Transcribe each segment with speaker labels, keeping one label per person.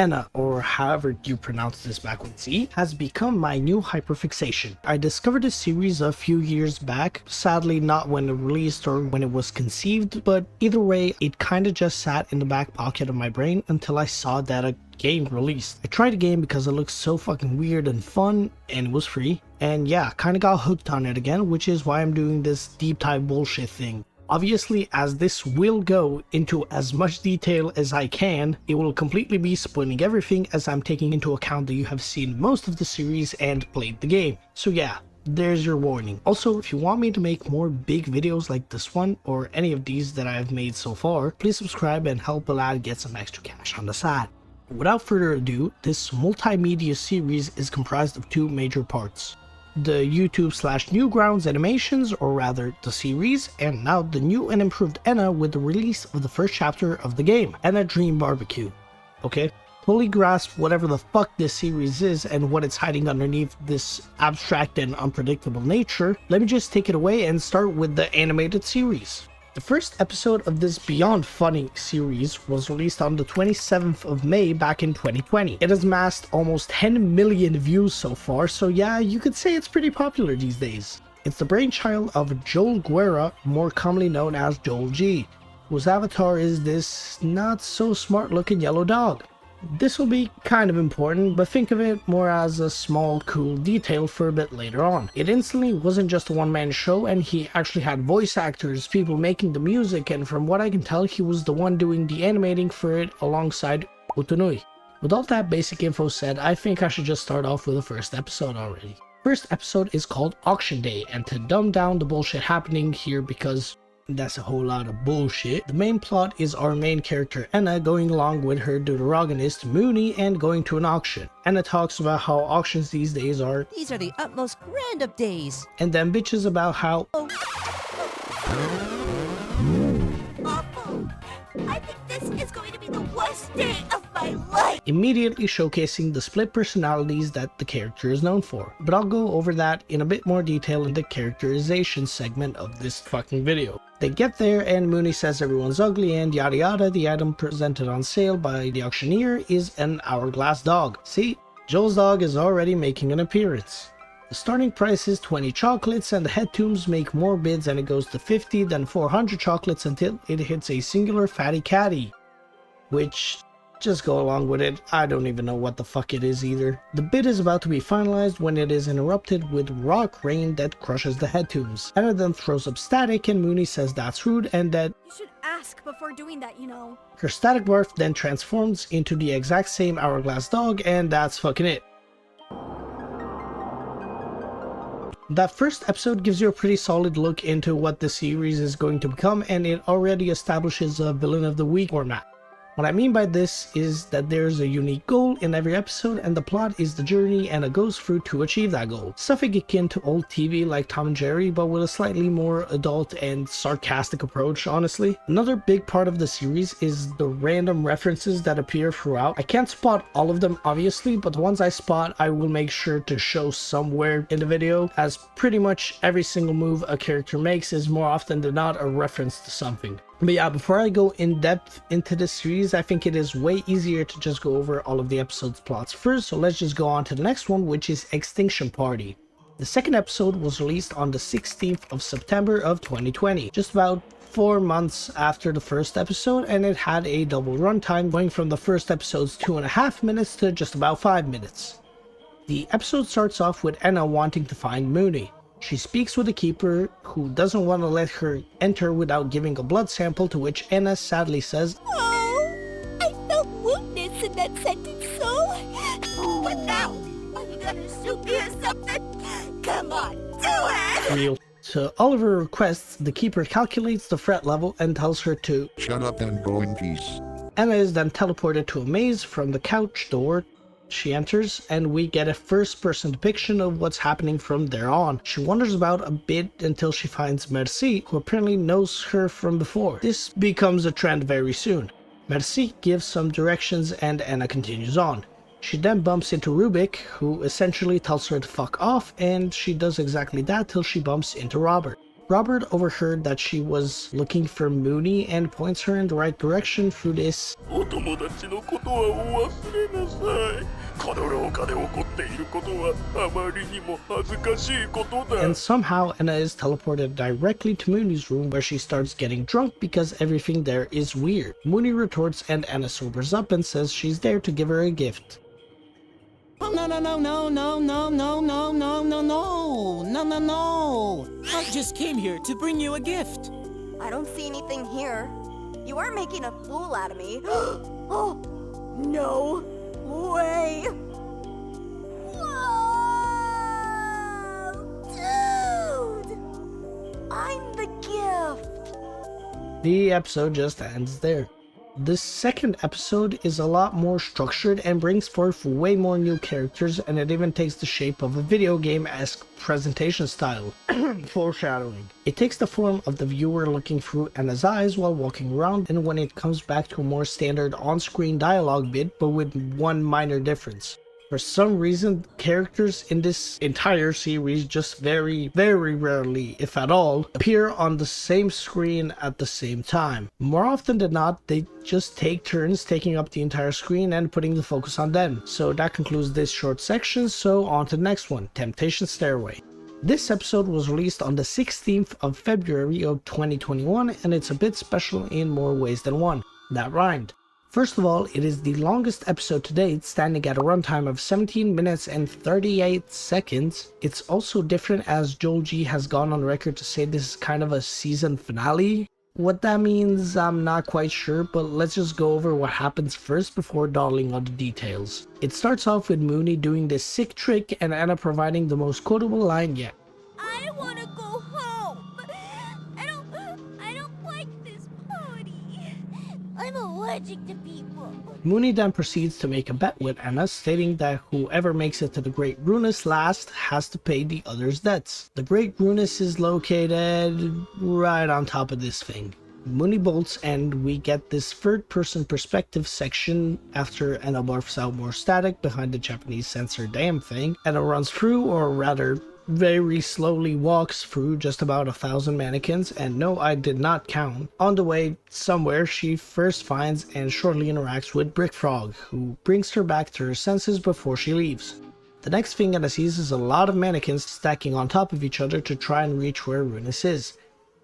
Speaker 1: Enna, or however you pronounce this backwards Z, has become my new hyperfixation. I discovered this series a few years back, sadly not when it released or when it was conceived, but either way it kinda just sat in the back pocket of my brain until I saw that a game released. I tried the game because it looked so fucking weird and fun and it was free, and yeah, kinda got hooked on it again, which is why I'm doing this deep dive bullshit thing. Obviously, as this will go into as much detail as I can, it will completely be spoiling everything as I'm taking into account that you have seen most of the series and played the game. So yeah, there's your warning. Also, if you want me to make more big videos like this one or any of these that I have made so far, please subscribe and help a lad get some extra cash on the side. Without further ado, this multimedia series is comprised of two major parts. The YouTube/Newgrounds animations, or rather the series, and now the new and improved Enna with the release of the first chapter of the game, Enna Dream Barbecue. Okay, fully grasp whatever the fuck this series is and what it's hiding underneath this abstract and unpredictable nature, let me just take it away and start with the animated series. The first episode of this Beyond Funny series was released on the 27th of May back in 2020. It has amassed almost 10 million views so far, so yeah, you could say it's pretty popular these days. It's the brainchild of Joel Guerra, more commonly known as Joel G, whose avatar is this not so smart looking yellow dog. This will be kind of important, but think of it more as a small cool detail for a bit later on. It instantly wasn't just a one-man show, and he actually had voice actors, people making the music, and from what I can tell he was the one doing the animating for it alongside Utonui. With all that basic info said, I think I should just start off with the first episode already. First episode is called Auction Day, and to dumb down the bullshit happening here because that's a whole lot of bullshit. The main plot is our main character Enna going along with her deuteragonist Mooney and going to an auction. Enna talks about how auctions these days are
Speaker 2: These are the utmost grand of days.
Speaker 1: And then bitches about how
Speaker 2: Awful. I think this is going to be the worst day of my life.
Speaker 1: Immediately showcasing the split personalities that the character is known for. But I'll go over that in a bit more detail in the characterization segment of this fucking video. They get there and Mooney says everyone's ugly and yada yada. The item presented on sale by the auctioneer is an hourglass dog. See, Joel's dog is already making an appearance. The starting price is 20 chocolates and the head tombs make more bids and it goes to 50, then 400 chocolates until it hits a singular fatty catty. Which, just go along with it, I don't even know what the fuck it is either. The bid is about to be finalized when it is interrupted with rock rain that crushes the head tombs. Anna then throws up static and Mooney says that's rude and that
Speaker 3: You should ask before doing that, you know.
Speaker 1: her static barf then transforms into the exact same hourglass dog and that's fucking it. That first episode gives you a pretty solid look into what the series is going to become and it already establishes a villain of the week format. What I mean by this is that there's a unique goal in every episode and the plot is the journey and it goes through to achieve that goal. Something akin to old TV like Tom and Jerry, but with a slightly more adult and sarcastic approach, honestly. Another big part of the series is the random references that appear throughout. I can't spot all of them obviously, but the ones I spot I will make sure to show somewhere in the video, as pretty much every single move a character makes is more often than not a reference to something. But yeah, before I go in depth into this series, I think it is way easier to just go over all of the episode's plots first, so let's just go on to the next one, which is Extinction Party. The second episode was released on the 16th of September of 2020, just about 4 months after the first episode, and it had a double runtime going from the first episode's 2.5 minutes to just about 5 minutes. The episode starts off with Enna wanting to find Mooney. She speaks with the keeper, who doesn't want to let her enter without giving a blood sample, to which Enna sadly says,
Speaker 2: Oh, I felt woundness in that sentence, so... What now? Are you gonna shoot me or something? Come on, do it!
Speaker 1: real. To all of her requests, the keeper calculates the threat level and tells her to
Speaker 4: shut up and go in peace.
Speaker 1: Enna is then teleported to a maze from the couch door. She enters and we get a first-person depiction of what's happening from there on. She wanders about a bit until she finds Merci, who apparently knows her from before. This becomes a trend very soon. Merci gives some directions and Enna continues on. She then bumps into Rubik, who essentially tells her to fuck off, and she does exactly that till she bumps into Robert. Robert overheard that she was looking for Mooney and points her in the right direction through this. And somehow Anna is teleported directly to Mooney's room, where she starts getting drunk because everything there is weird. Mooney retorts and Anna sobers up and says she's there to give her a gift.
Speaker 5: Oh, no. I just came here to bring you a gift.
Speaker 2: I don't see anything here. You are making a fool out of me. Oh, no way. Whoa! Dude! I'm the gift.
Speaker 1: The episode just ends there. This second episode is a lot more structured and brings forth way more new characters, and it even takes the shape of a video game-esque presentation style. Foreshadowing. It takes the form of the viewer looking through Anna's eyes while walking around, and when it comes back to a more standard on-screen dialogue bit, but with one minor difference. For some reason, characters in this entire series just very, very rarely, if at all, appear on the same screen at the same time. More often than not, they just take turns taking up the entire screen and putting the focus on them. So that concludes this short section, so on to the next one, Temptation Stairway. This episode was released on the 16th of February of 2021, and it's a bit special in more ways than one. That rhymed. First of all, it is the longest episode to date, standing at a runtime of 17 minutes and 38 seconds. It's also different, as Joel G has gone on record to say this is kind of a season finale. What that means, I'm not quite sure, but let's just go over what happens first before dawdling on the details. It starts off with Mooney doing this sick trick and Anna providing the most quotable line yet.
Speaker 2: I want to go home. I don't like this party. I'm allergic to people.
Speaker 1: Mooney then proceeds to make a bet with Anna, stating that whoever makes it to the Great Ruinous last has to pay the other's debts. The Great Ruinous is located right on top of this thing. Mooney bolts, and we get this third-person perspective section after Anna barfs out more static behind the Japanese censor damn thing. Anna runs through, or rather very slowly walks through, just about 1,000 mannequins, and no, I did not count. On the way somewhere, she first finds and shortly interacts with Brick Frog, who brings her back to her senses before she leaves. The next thing Anna sees is a lot of mannequins stacking on top of each other to try and reach where Ruinous is.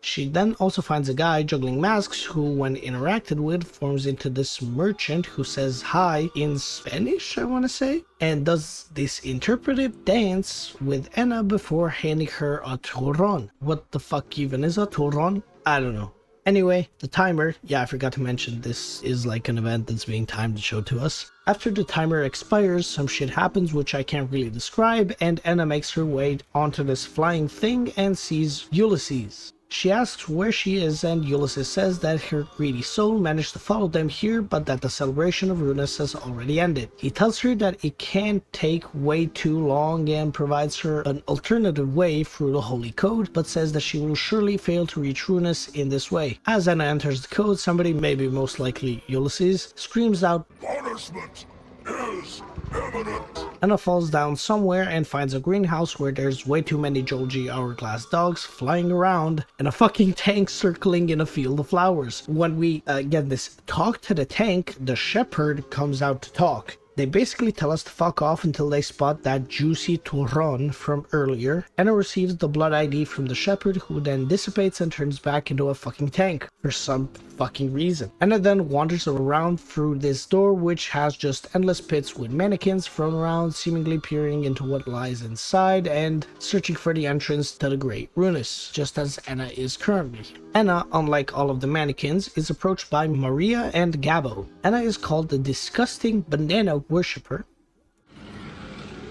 Speaker 1: She then also finds a guy juggling masks who, when interacted with, forms into this merchant who says hi in Spanish, I want to say, and does this interpretive dance with Anna before handing her a turron. What the fuck even is a turron? I don't know. Anyway, the timer, yeah, I forgot to mention this is like an event that's being timed to show to us. After the timer expires, some shit happens which I can't really describe, and Anna makes her way onto this flying thing and sees Ulysses. She asks where she is, and Ulysses says that her greedy soul managed to follow them here, but that the celebration of Ruinous has already ended. He tells her that it can't take way too long and provides her an alternative way through the Holy Code, but says that she will surely fail to reach Ruinous in this way. As Anna enters the code, somebody, maybe most likely Ulysses, screams out,
Speaker 4: Punishment is imminent.
Speaker 1: Anna falls down somewhere and finds a greenhouse where there's way too many Joel G hourglass dogs flying around and a fucking tank circling in a field of flowers. When we get this talk to the tank, the shepherd comes out to talk. They basically tell us to fuck off until they spot that juicy turron from earlier. Anna receives the blood ID from the shepherd, who then dissipates and turns back into a fucking tank for some fucking reason. Anna then wanders around through this door, which has just endless pits with mannequins thrown around, seemingly peering into what lies inside and searching for the entrance to the Great Ruinous, just as Anna is currently. Anna, unlike all of the mannequins, is approached by Maria and Gabo. Anna is called the disgusting banana worshipper.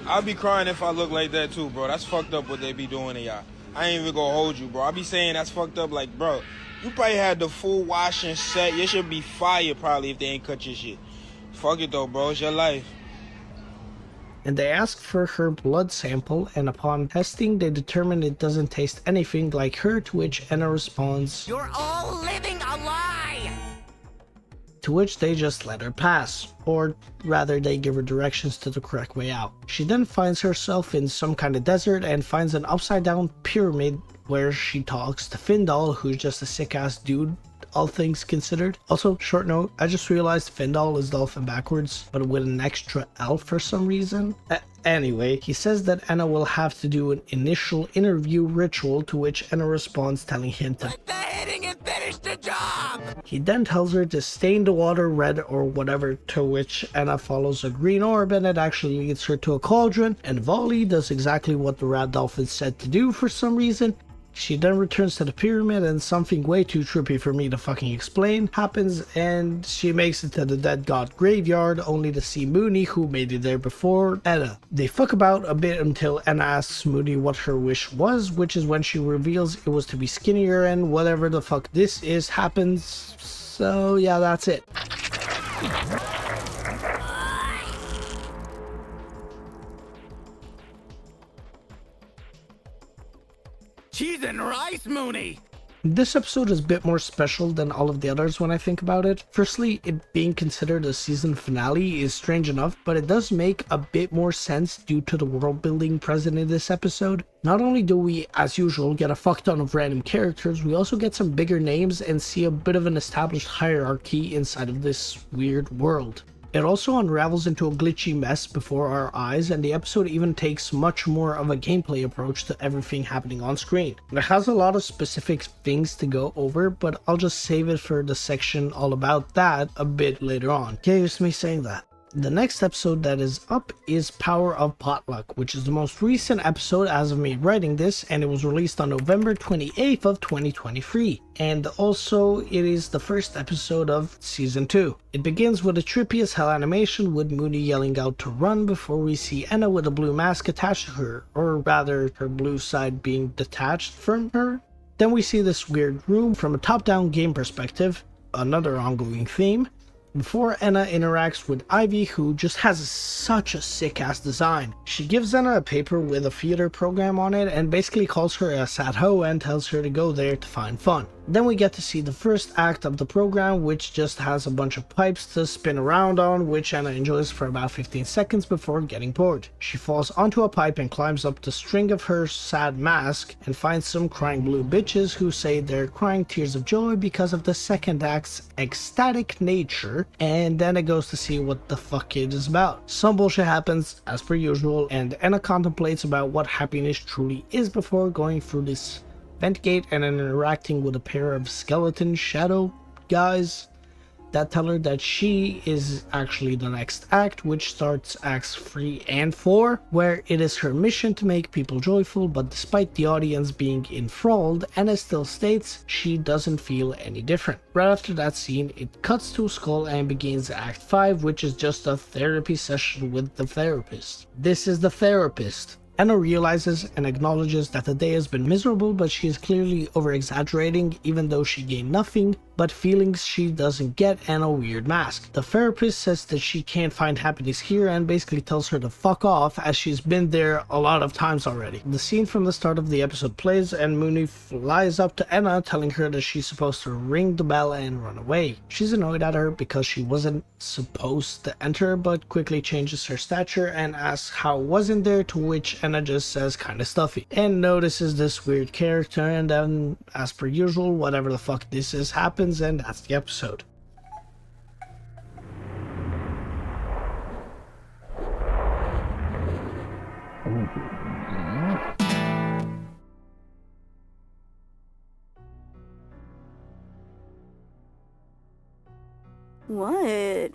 Speaker 6: I'll be crying if I look like that too, bro. That's fucked up what they be doing to y'all. I ain't even gonna hold you, bro. I be saying that's fucked up, like, bro, you probably had the full washing set. You should be fired probably if they ain't cut your shit. Fuck it though, bro. It's your life.
Speaker 1: And they ask for her blood sample, and upon testing they determine it doesn't taste anything like her, to which Anna responds,
Speaker 5: You're all living a lie!
Speaker 1: to which they just let her pass, or rather they give her directions to the correct way out. She then finds herself in some kind of desert and finds an upside down pyramid where she talks to Findal, who's just a sick ass dude, all things considered. Also, short note, I just realized Findal is dolphin backwards, but with an extra L for some reason. Anyway, he says that Anna will have to do an initial interview ritual, to which Anna responds telling him to
Speaker 5: Quit the hitting and finish the job!
Speaker 1: He then tells her to stain the water red or whatever, to which Anna follows a green orb and it actually leads her to a cauldron, and Volley does exactly what the rat dolphin said to do for some reason. She then returns to the pyramid and something way too trippy for me to fucking explain happens, and she makes it to the dead god graveyard only to see Mooney, who made it there before Anna. They fuck about a bit until Anna asks Mooney what her wish was, which is when she reveals it was to be skinnier, and whatever the fuck this is happens. So yeah, that's it.
Speaker 5: Cheese and rice, Mooney!
Speaker 1: This episode is a bit more special than all of the others when I think about it. Firstly, it being considered a season finale is strange enough, but it does make a bit more sense due to the world building present in this episode. Not only do we, as usual, get a fuck ton of random characters, we also get some bigger names and see a bit of an established hierarchy inside of this weird world. It also unravels into a glitchy mess before our eyes, and the episode even takes much more of a gameplay approach to everything happening on screen. It has a lot of specific things to go over, but I'll just save it for the section all about that a bit later on. Yeah, here's me saying that. The next episode that is up is Power of Potluck, which is the most recent episode as of me writing this, and it was released on November 28th of 2023. And also, it is the first episode of Season 2. It begins with a trippy as hell animation with Mooney yelling out to run before we see Anna with a blue mask attached to her, or rather her blue side being detached from her. Then we see this weird room from a top-down game perspective, another ongoing theme, before Anna interacts with Ivy, who just has such a sick ass design. She gives Anna a paper with a theater program on it and basically calls her a sad hoe and tells her to go there to find fun. Then we get to see the first act of the program, which just has a bunch of pipes to spin around on, which Anna enjoys for about 15 seconds before getting bored. She falls onto a pipe and climbs up the string of her sad mask and finds some crying blue bitches who say they're crying tears of joy because of the second act's ecstatic nature, and then it goes to see what the fuck it is about. Some bullshit happens as per usual, and Anna contemplates about what happiness truly is before going through this vent gate and then interacting with a pair of skeleton shadow guys that tell her that she is actually the next act, which starts acts 3 and 4, where it is her mission to make people joyful, but despite the audience being enthralled, Anna still states she doesn't feel any different. Right after that scene, it cuts to a skull and begins Act 5, which is just a therapy session with the therapist. This is the therapist. Anna realizes and acknowledges that the day has been miserable, but she is clearly over-exaggerating even though she gained nothing but feelings she doesn't get and a weird mask. The therapist says that she can't find happiness here and basically tells her to fuck off as she's been there a lot of times already. The scene from the start of the episode plays and Mooney flies up to Anna telling her that she's supposed to ring the bell and run away. She's annoyed at her because she wasn't supposed to enter but quickly changes her stature and asks how it wasn't there, to which Anna just says kinda stuffy and notices this weird character, and then as per usual whatever the fuck this is happens, and that's the episode.
Speaker 3: What?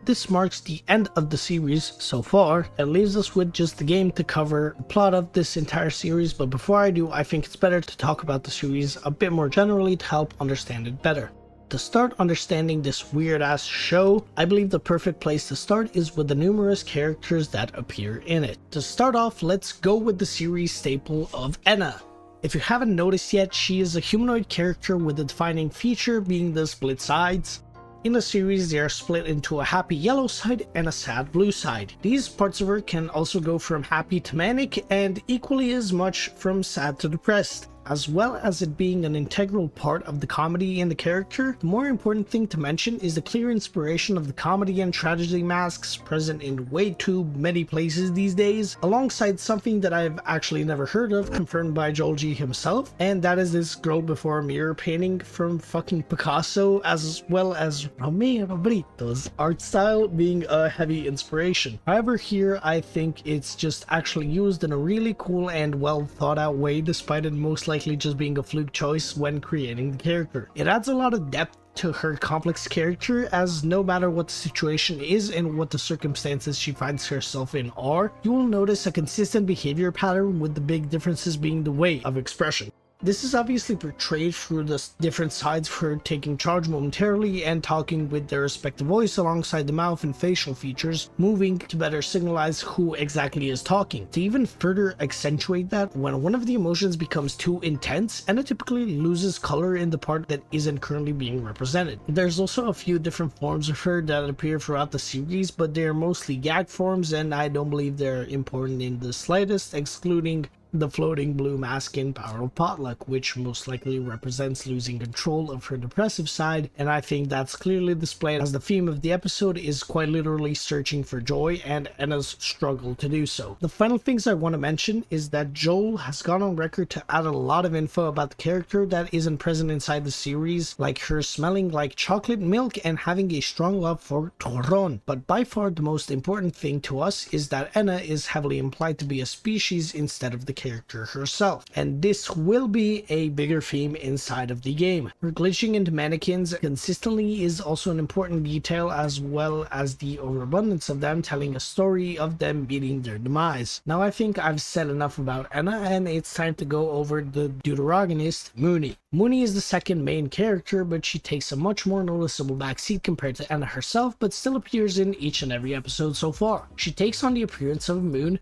Speaker 1: This marks the end of the series so far. It leaves us with just the game to cover the plot of this entire series, but before I do, I think it's better to talk about the series a bit more generally to help understand it better. To start understanding this weird ass show, I believe the perfect place to start is with the numerous characters that appear in it. To start off, let's go with the series staple of Anna. If you haven't noticed yet, she is a humanoid character with a defining feature being the split sides. In the series, they are split into a happy yellow side and a sad blue side. These parts of her can also go from happy to manic and equally as much from sad to depressed. As well as it being an integral part of the comedy in the character, the more important thing to mention is the clear inspiration of the comedy and tragedy masks present in way too many places these days, alongside something that I've actually never heard of, confirmed by Joel G himself, and that is this girl before a mirror painting from fucking Picasso, as well as Romeo Brito's art style being a heavy inspiration. However, here I think it's just actually used in a really cool and well thought out way, despite it most likely just being a fluke choice when creating the character. It adds a lot of depth to her complex character, as no matter what the situation is and what the circumstances she finds herself in are, you will notice a consistent behavior pattern, with the big differences being the way of expression. This is obviously portrayed through the different sides of her taking charge momentarily and talking with their respective voice alongside the mouth and facial features moving to better signalize who exactly is talking. To even further accentuate that, when one of the emotions becomes too intense, Anna typically loses color in the part that isn't currently being represented. There's also a few different forms of her that appear throughout the series, but they're mostly gag forms and I don't believe they're important in the slightest, excluding the floating blue mask in Power of Potluck, which most likely represents losing control of her depressive side, and I think that's clearly displayed as the theme of the episode is quite literally searching for joy and Anna's struggle to do so. The final things I want to mention is that Joel has gone on record to add a lot of info about the character that isn't present inside the series, like her smelling like chocolate milk and having a strong love for Toron. But by far the most important thing to us is that Anna is heavily implied to be a species instead of the character herself, and this will be a bigger theme inside of the game. Her glitching into mannequins consistently is also an important detail, as well as the overabundance of them telling a story of them meeting their demise. Now I think I've said enough about Anna, and it's time to go over the deuteragonist, Mooney. Mooney is the second main character, but she takes a much more noticeable backseat compared to Anna herself, but still appears in each and every episode so far. She takes on the appearance of a moon.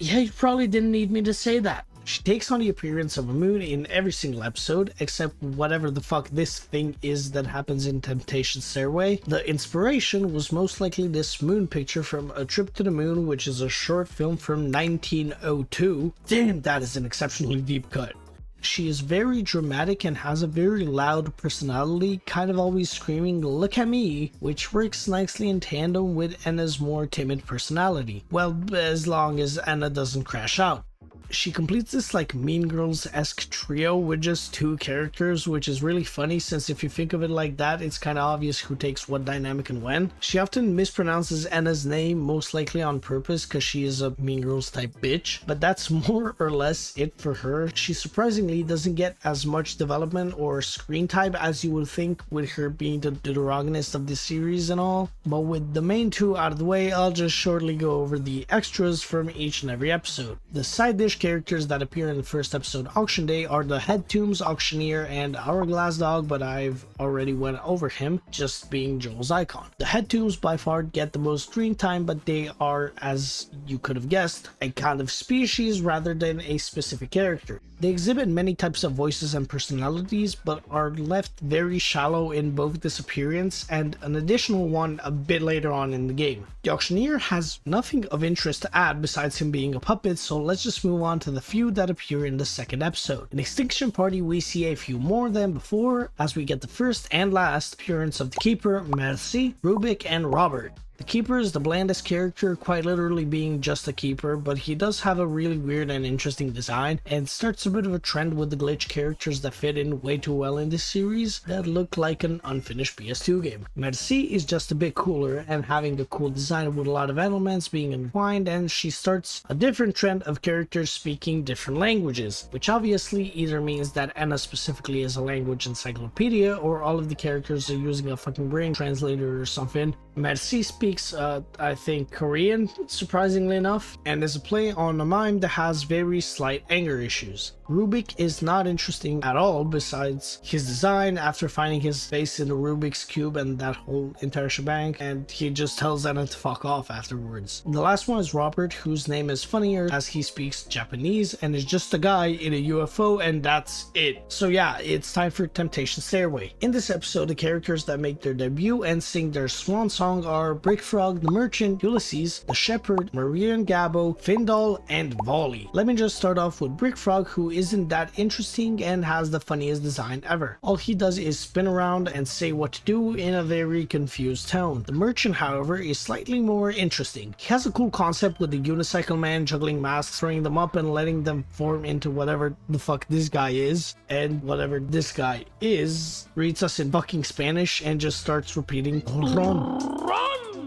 Speaker 1: Yeah, you probably didn't need me to say that. She takes on the appearance of a moon in every single episode, except whatever the fuck this thing is that happens in Temptation Stairway. The inspiration was most likely this moon picture from A Trip to the Moon, which is a short film from 1902. Damn, that is an exceptionally deep cut. She is very dramatic and has a very loud personality, kind of always screaming "look at me," which works nicely in tandem with Anna's more timid personality. Well, as long as Anna doesn't crash out. She completes this like Mean Girls-esque trio with just two characters, which is really funny since if you think of it like that, it's kind of obvious who takes what dynamic and when. She often mispronounces Anna's name, most likely on purpose because she is a Mean Girls type bitch, but that's more or less it for her. She surprisingly doesn't get as much development or screen time as you would think, with her being the deuteragonist of this series and all. But with the main two out of the way, I'll just shortly go over the extras from each and every episode. The side dish characters that appear in the first episode Auction Day are the Head Tombs Auctioneer and Hourglass Dog, but I've already went over him, just being Joel's icon. The Head Tombs by far get the most screen time, but they are, as you could have guessed, a kind of species rather than a specific character. They exhibit many types of voices and personalities, but are left very shallow in both this appearance and an additional one a bit later on in the game. The Auctioneer has nothing of interest to add besides him being a puppet, so let's just move on to the few that appear in the second episode. In Extinction Party, we see a few more than before, as we get the first and last appearance of the Keeper, Merci, Rubik, and Robert. The Keeper is the blandest character, quite literally being just a keeper, but he does have a really weird and interesting design, and starts a bit of a trend with the glitch characters that fit in way too well in this series that look like an unfinished PS2 game. Merci is just a bit cooler and having a cool design with a lot of elements being entwined, and she starts a different trend of characters speaking different languages, which obviously either means that Anna specifically is a language encyclopedia, or all of the characters are using a fucking brain translator or something. Merci speaks, I think, Korean, surprisingly enough, and is a play on a mime that has very slight anger issues. Rubik is not interesting at all besides his design after finding his face in the Rubik's Cube and that whole entire shebang, and he just tells Anna to fuck off afterwards. The last one is Robert, whose name is funnier as he speaks Japanese and is just a guy in a UFO, and that's it. So yeah, it's time for Temptation Stairway. In this episode, the characters that make their debut and sing their swan song are Brickfrog, the Merchant, Ulysses, the Shepherd, Maria and Gabo, Findal, and Volley. Let me just start off with Brickfrog, who isn't that interesting and has the funniest design ever. All he does is spin around and say what to do in a very confused tone. The merchant, however, is slightly more interesting. He has a cool concept with the unicycle man juggling masks, throwing them up and letting them form into whatever the fuck this guy is, and whatever this guy is reads us in fucking Spanish and just starts repeating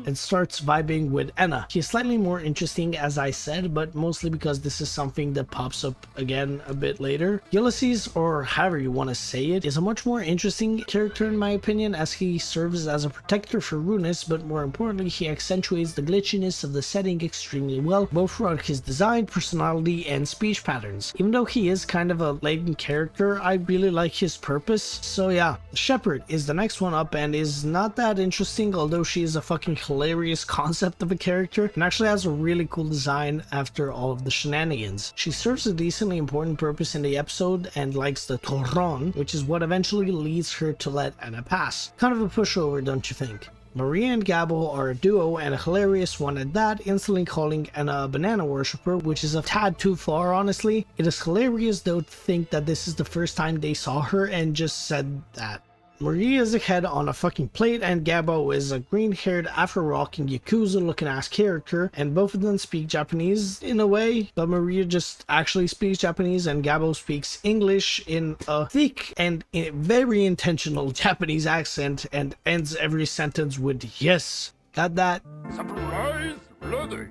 Speaker 1: and starts vibing with Anna. He's slightly more interesting, as I said, but mostly because this is something that pops up again a bit later. Ulysses, or however you want to say it, is a much more interesting character in my opinion, as he serves as a protector for Runes, but more importantly he accentuates the glitchiness of the setting extremely well, both throughout his design, personality, and speech patterns. Even though he is kind of a latent character, I really like his purpose. So yeah, Shepard is the next one up and is not that interesting, although she is a fucking hilarious concept of a character and actually has a really cool design after all of the shenanigans. She serves a decently important purpose in the episode and likes the Torron, which is what eventually leads her to let Anna pass. Kind of a pushover, don't you think? Maria and Gabo are a duo, and a hilarious one at that, instantly calling Anna a banana worshipper, which is a tad too far honestly. It is hilarious though to think that this is the first time they saw her and just said that. Maria is a head on a fucking plate and Gabo is a green-haired Afro-rocking Yakuza-looking ass character, and both of them speak Japanese in a way, but Maria just actually speaks Japanese and Gabo speaks English in a thick and very intentional Japanese accent and ends every sentence with yes. Got that?
Speaker 4: Surprise, bloody.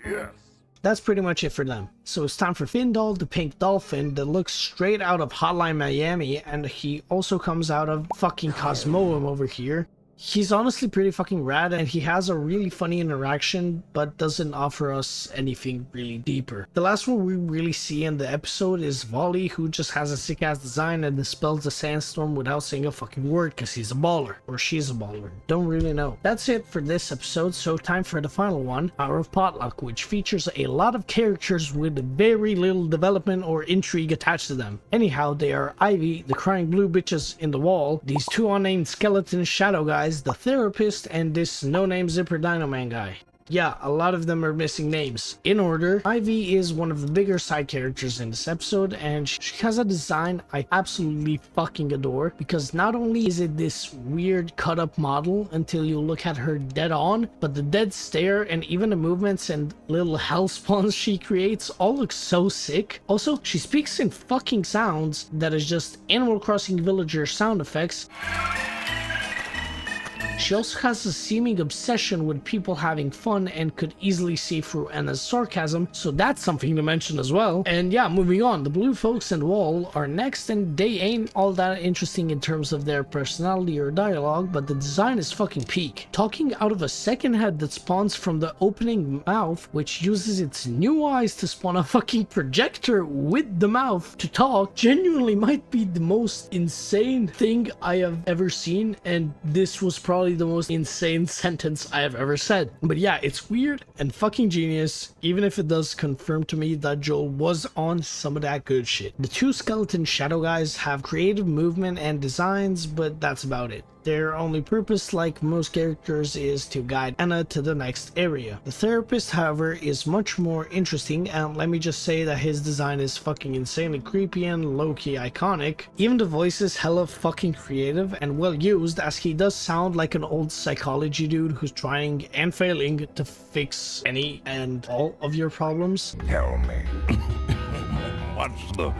Speaker 4: Yes.
Speaker 1: That's pretty much it for them. So it's time for Findal, the pink dolphin that looks straight out of Hotline Miami, and he also comes out of fucking Cosmoem over here. He's honestly pretty fucking rad and he has a really funny interaction but doesn't offer us anything really deeper. The last one we really see in the episode is Volley, who just has a sick ass design and dispels the sandstorm without saying a fucking word because he's a baller. Or she's a baller. Don't really know. That's it for this episode, so time for the final one, Hour of Potluck, which features a lot of characters with very little development or intrigue attached to them. Anyhow, they are Ivy, the crying blue bitches in the wall, these two unnamed skeleton shadow guys, the therapist, and this no-name zipper dino man guy. Yeah, a lot of them are missing names. In order, Ivy is one of the bigger side characters in this episode, and she has a design I absolutely fucking adore, because not only is it this weird cut-up model until you look at her dead on, but the dead stare and even the movements and little hell spawns she creates all look so sick. Also, she speaks in fucking sounds that is just Animal Crossing villager sound effects. She also has a seeming obsession with people having fun and could easily see through Anna's sarcasm, so that's something to mention as well. And yeah, moving on, the blue folks in the wall are next, and they ain't all that interesting in terms of their personality or dialogue, but the design is fucking peak. Talking out of a second head that spawns from the opening mouth, which uses its new eyes to spawn a fucking projector with the mouth to talk, genuinely might be the most insane thing I have ever seen, and this was probably the most insane sentence I have ever said. But yeah, it's weird and fucking genius, even if it does confirm to me that Joel was on some of that good shit. The two skeleton shadow guys have creative movement and designs, but that's about it. Their only purpose, like most characters, is to guide Anna to the next area. The therapist, however, is much more interesting, and let me just say that his design is fucking insanely creepy and low-key iconic. Even the voice is hella fucking creative and well used, as he does sound like an old psychology dude who's trying and failing to fix any and all of your problems.
Speaker 4: Tell me, what's the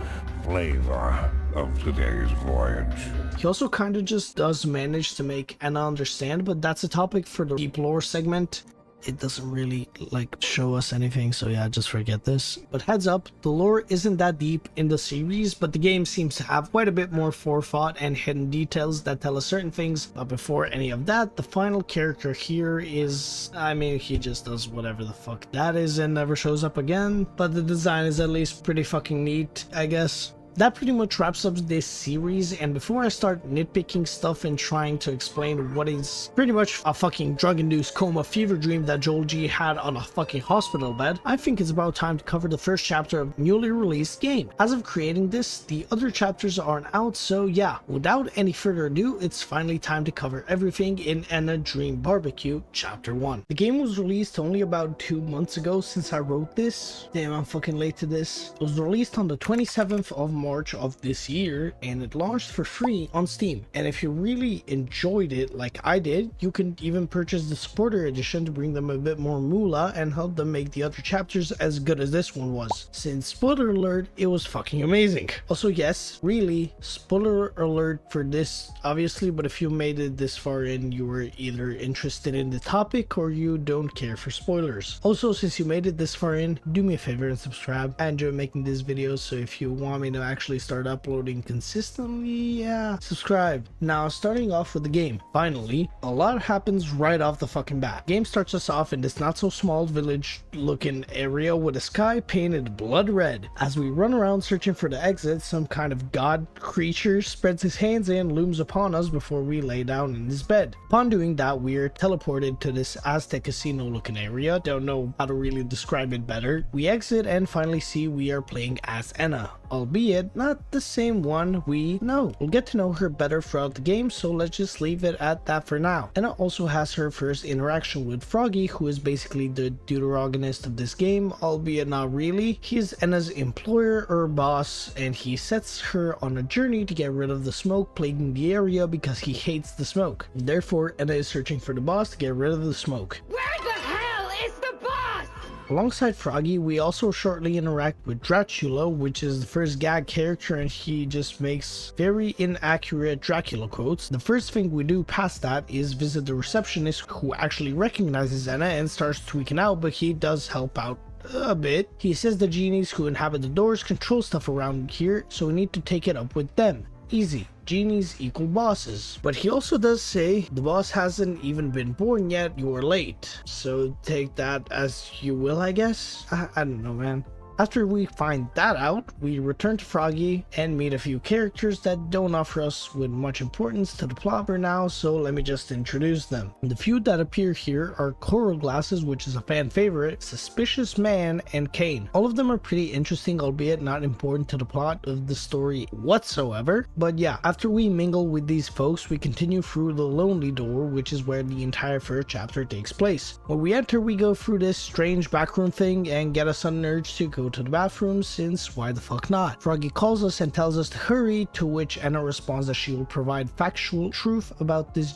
Speaker 4: flavor of today's voyage?
Speaker 1: He also kind of just does manage to make Anna understand, but that's a topic for the deep lore segment. It doesn't really like show us anything, so yeah, just forget this. But heads up, the lore isn't that deep in the series, but the game seems to have quite a bit more forethought and hidden details that tell us certain things. But before any of that, the final character here is, I mean, he just does whatever the fuck that is and never shows up again, but the design is at least pretty fucking neat, I guess. That pretty much wraps up this series, and before I start nitpicking stuff and trying to explain what is pretty much a fucking drug-induced coma fever dream that Joel G had on a fucking hospital bed, I think it's about time to cover the first chapter of newly released game. As of creating this, the other chapters aren't out, so yeah, without any further ado, it's finally time to cover everything in Enna Dream Barbecue Chapter 1. The game was released only about 2 months ago since I wrote this. Damn, I'm fucking late to this. It was released on the 27th of March of this year, and it launched for free on Steam. And if you really enjoyed it like I did, you can even purchase the supporter edition to bring them a bit more moolah and help them make the other chapters as good as this one was. Since, spoiler alert, it was fucking amazing. Also, yes, really, spoiler alert for this obviously, but if you made it this far in, you were either interested in the topic or you don't care for spoilers. Also, since you made it this far in, do me a favor and subscribe. I enjoy making these videos, so if you want me to actually start uploading consistently, yeah, subscribe. Now, starting off with the game. Finally, a lot happens right off the fucking bat. Game starts us off in this not so small village looking area with a sky painted blood red. As we run around searching for the exit, some kind of god creature spreads his hands and looms upon us before we lay down in his bed. Upon doing that, we're teleported to this Aztec casino looking area. Don't know how to really describe it better. We exit and finally see we are playing as Enna, albeit not the same one we know. We'll get to know her better throughout the game, so let's just leave it at that for now. Enna also has her first interaction with Froggy, who is basically the deuteragonist of this game, albeit not really. He is Enna's employer or boss, and he sets her on a journey to get rid of the smoke plaguing the area because he hates the smoke. Therefore, Enna is searching for the boss to get rid of the smoke.
Speaker 2: Where the hell is the boss?
Speaker 1: Alongside Froggy, we also shortly interact with Dracula, which is the first gag character, and he just makes very inaccurate Dracula quotes. The first thing we do past that is visit the receptionist, who actually recognizes Enna and starts tweaking out, but he does help out a bit. He says the genies who inhabit the doors control stuff around here, so we need to take it up with them. Easy. Genies equal bosses. But he also does say the boss hasn't even been born yet, you are late. So take that as you will, I guess. I don't know, man. After we find that out, we return to Froggy and meet a few characters that don't offer us with much importance to the plot for now, so let me just introduce them. The few that appear here are Coral Glasses, which is a fan favorite, Suspicious Man, and Kane. All of them are pretty interesting, albeit not important to the plot of the story whatsoever. But yeah, after we mingle with these folks, we continue through the Lonely Door, which is where the entire first chapter takes place. When we enter, we go through this strange backroom thing and get a sudden urge to go to the bathroom, since why the fuck not? Froggy calls us and tells us to hurry, to which Enna responds that she will provide factual truth about this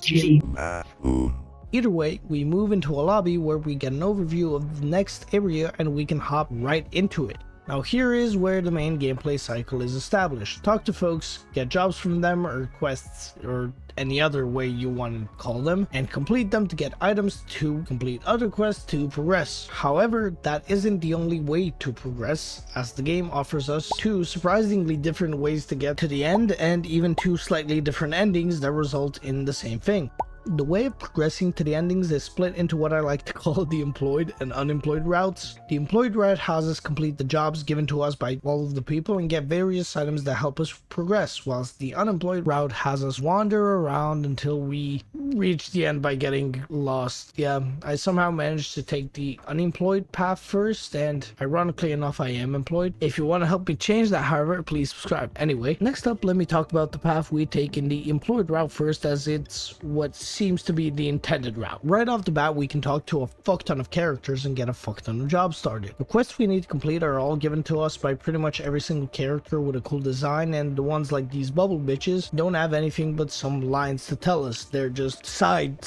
Speaker 1: Either way, we move into a lobby where we get an overview of the next area and we can hop right into it. Now here is where the main gameplay cycle is established. Talk to folks, get jobs from them or quests or any other way you want to call them, and complete them to get items to complete other quests to progress. However, that isn't the only way to progress, as the game offers us two surprisingly different ways to get to the end, and even two slightly different endings that result in the same thing. The way of progressing to the endings is split into what I like to call the employed and unemployed routes. The employed route has us complete the jobs given to us by all of the people and get various items that help us progress, whilst the unemployed route has us wander around until we reach the end by getting lost. Yeah, I somehow managed to take the unemployed path first, and ironically enough I am employed. If you want to help me change that, however, please subscribe. Anyway, next up, let me talk about the path we take in the employed route first, as it's what seems to be the intended route. Right off the bat, we can talk to a fuck ton of characters and get a fuck ton of jobs started. The quests we need to complete are all given to us by pretty much every single character with a cool design, and the ones like these bubble bitches don't have anything but some lines to tell us. They're just side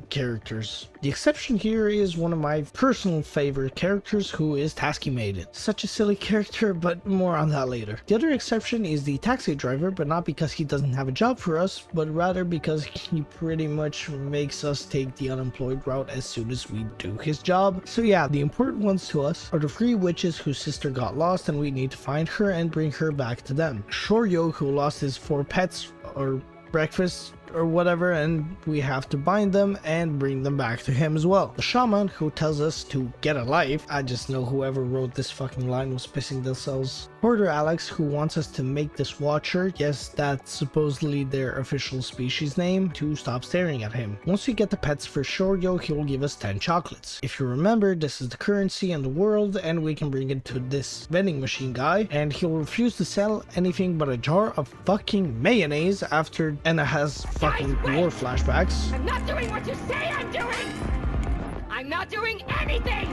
Speaker 1: characters. The exception here is one of my personal favorite characters, who is Tasky Maiden. Such a silly character, but more on that later. The other exception is the taxi driver, but not because he doesn't have a job for us, but rather because he pretty much makes us take the unemployed route as soon as we do his job. So yeah, the important ones to us are the three witches whose sister got lost and we need to find her and bring her back to them. Shoryo, who lost his 4 pets or breakfast or whatever, and we have to bind them and bring them back to him as well. The shaman, who tells us to get a life. I just know whoever wrote this fucking line was pissing themselves. Porter Alex, who wants us to make this watcher, yes, that's supposedly their official species name, to stop staring at him. Once we get the pets for Shoryo, he will give us 10 chocolates. If you remember, this is the currency in the world, and we can bring it to this vending machine guy, and he'll refuse to sell anything but a jar of fucking mayonnaise after Anna has fucking war flashbacks.
Speaker 7: I'm not doing what you say I'm doing! I'm not doing anything!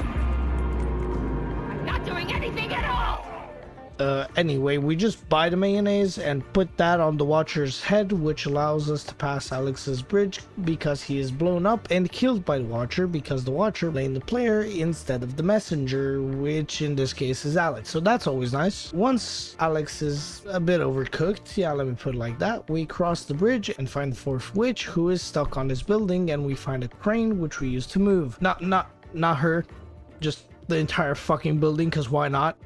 Speaker 7: I'm not doing anything at all!
Speaker 1: Anyway, we just buy the mayonnaise and put that on the watcher's head, which allows us to pass Alex's bridge because he is blown up and killed by the watcher because the watcher blamed the player instead of the messenger, which in this case is Alex. So that's always nice. Once Alex is a bit overcooked, yeah, let me put it like that, we cross the bridge and find the fourth witch who is stuck on this building, and we find a crane which we use to move. Not her, just the entire fucking building, because why not?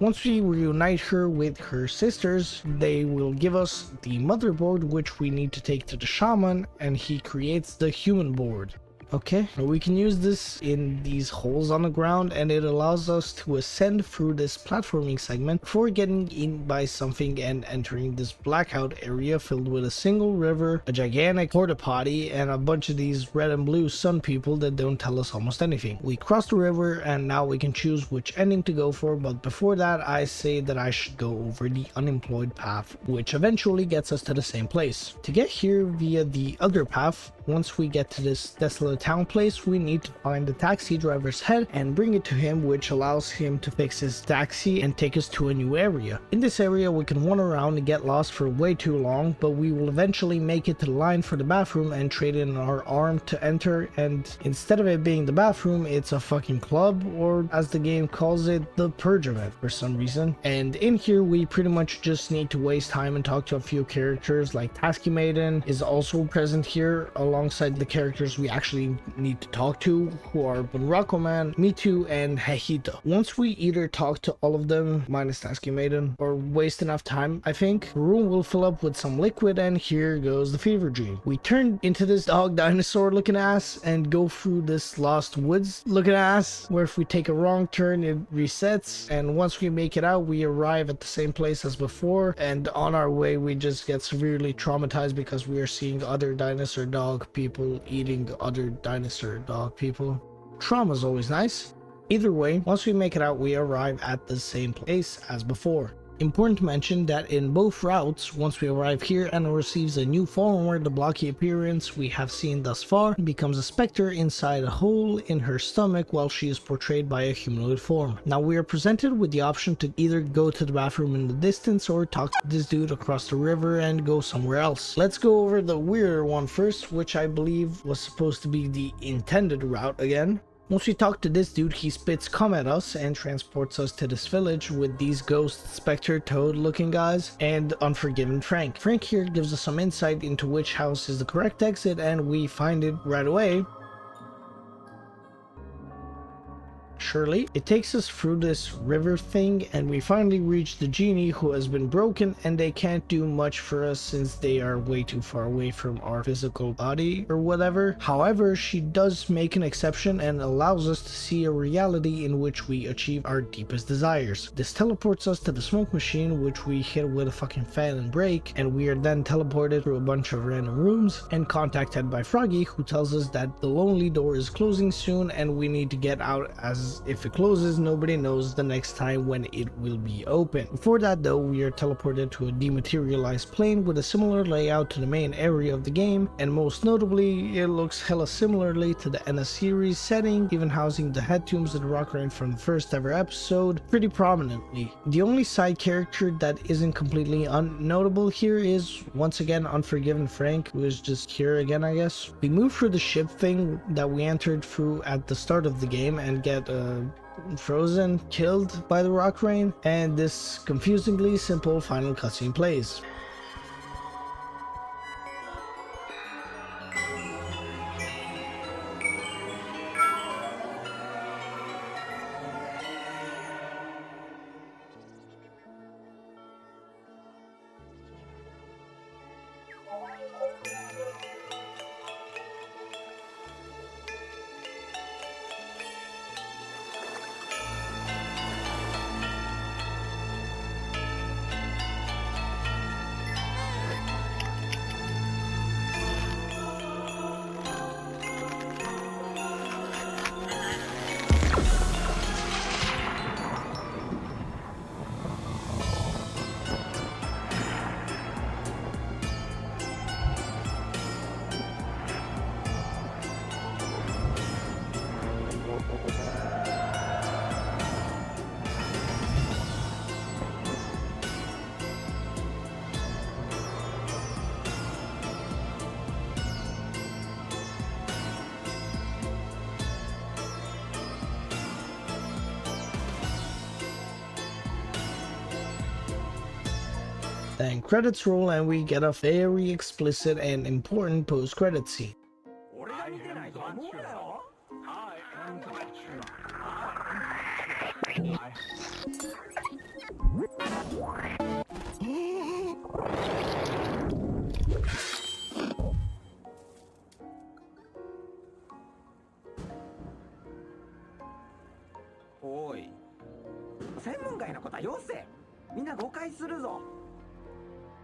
Speaker 1: Once we reunite her with her sisters, they will give us the motherboard, which we need to take to the shaman, and he creates the human board. Okay, we can use this in these holes on the ground, and it allows us to ascend through this platforming segment before getting in by something and entering this blackout area filled with a single river, a gigantic porta potty, and a bunch of these red and blue sun people that don't tell us almost anything. We cross the river, and now we can choose which ending to go for, but before that I say that I should go over the unemployed path, which eventually gets us to the same place. To get here via the other path, once we get to this desolate town place, we need to find the taxi driver's head and bring it to him, which allows him to fix his taxi and take us to a new area. In this area we can wander around and get lost for way too long, but we will eventually make it to the line for the bathroom and trade in our arm to enter, and instead of it being the bathroom, it's a fucking club, or as the game calls it, the purge event for some reason. And in here we pretty much just need to waste time and talk to a few characters, like Tasky Maiden is also present here alongside the characters we actually need to talk to, who are Bunraku Man, Mitu, and Hehito. Once we either talk to all of them, minus Tasky Maiden, or waste enough time, I think, the room will fill up with some liquid, and here goes the fever dream. We turn into this dog dinosaur looking ass and go through this lost woods looking ass, where if we take a wrong turn it resets, and once we make it out we arrive at the same place as before, and on our way we just get severely traumatized because we are seeing other dinosaur dog people eating other dinosaur dog people. Trauma's always nice. Either way, once we make it out we arrive at the same place as before. Important to mention that in both routes, once we arrive here, Anna receives a new form where the blocky appearance we have seen thus far becomes a specter inside a hole in her stomach while she is portrayed by a humanoid form. Now we are presented with the option to either go to the bathroom in the distance or talk to this dude across the river and go somewhere else. Let's go over the weirder one first, which I believe was supposed to be the intended route again. Once we talk to this dude, he spits cum at us and transports us to this village with these ghost, specter, toad looking guys and Unforgiven Frank. Frank here gives us some insight into which house is the correct exit, and we find it right away. Surely, it takes us through this river thing, and we finally reach the genie who has been broken, and they can't do much for us since they are way too far away from our physical body or whatever. However, she does make an exception and allows us to see a reality in which we achieve our deepest desires. This teleports us to the smoke machine, which we hit with a fucking fan and break, and we are then teleported through a bunch of random rooms and contacted by Froggy, who tells us that the lonely door is closing soon and we need to get out, as if it closes nobody knows the next time when it will be open. Before that though, we are teleported to a dematerialized plane with a similar layout to the main area of the game, and most notably it looks hella similarly to the NS series setting, even housing the head tombs of the rock rain from the first ever episode pretty prominently. The only side character that isn't completely unnotable here is once again Unforgiven Frank, who is just here again I guess. We move through the ship thing that we entered through at the start of the game and get frozen, killed by the rock rain, and this confusingly simple final cutscene plays. Then credits roll and we get a very explicit and important post-credit scene.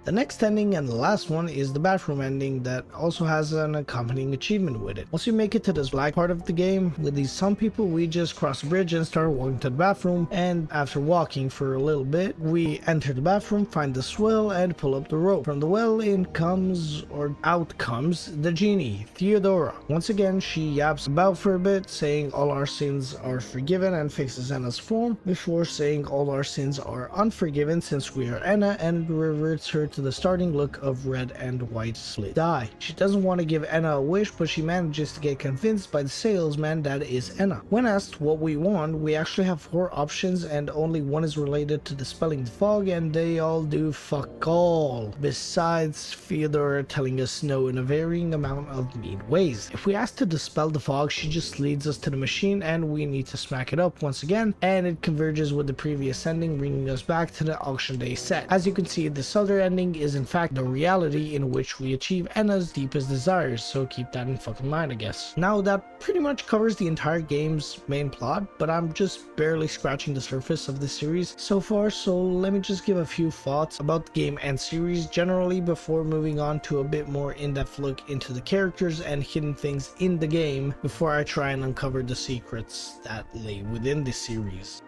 Speaker 1: The next ending and the last one is the bathroom ending that also has an accompanying achievement with it. Once you make it to this black part of the game, with these some people, we just cross the bridge and start walking to the bathroom, and after walking for a little bit, we enter the bathroom, find the swell, and pull up the rope. From the well in comes, or out comes, the genie, Theodora. Once again, she yaps about for a bit, saying all our sins are forgiven and fixes Anna's form, before saying all our sins are unforgiven since we are Anna, and reverts her to the starting look of red and white split dye. She doesn't want to give Anna a wish, but she manages to get convinced by the salesman that is Anna. When asked what we want, we actually have 4 options and only one is related to dispelling the fog, and they all do fuck all, besides Theodora telling us no in a varying amount of mean ways. If we ask to dispel the fog, she just leads us to the machine and we need to smack it up once again, and it converges with the previous ending, bringing us back to the auction day set. As you can see, this other ending is in fact the reality in which we achieve Anna's deepest desires, so keep that in fucking mind, I guess. Now that pretty much covers the entire game's main plot, but I'm just barely scratching the surface of this series so far, so let me just give a few thoughts about the game and series generally before moving on to a bit more in-depth look into the characters and hidden things in the game before I try and uncover the secrets that lay within this series.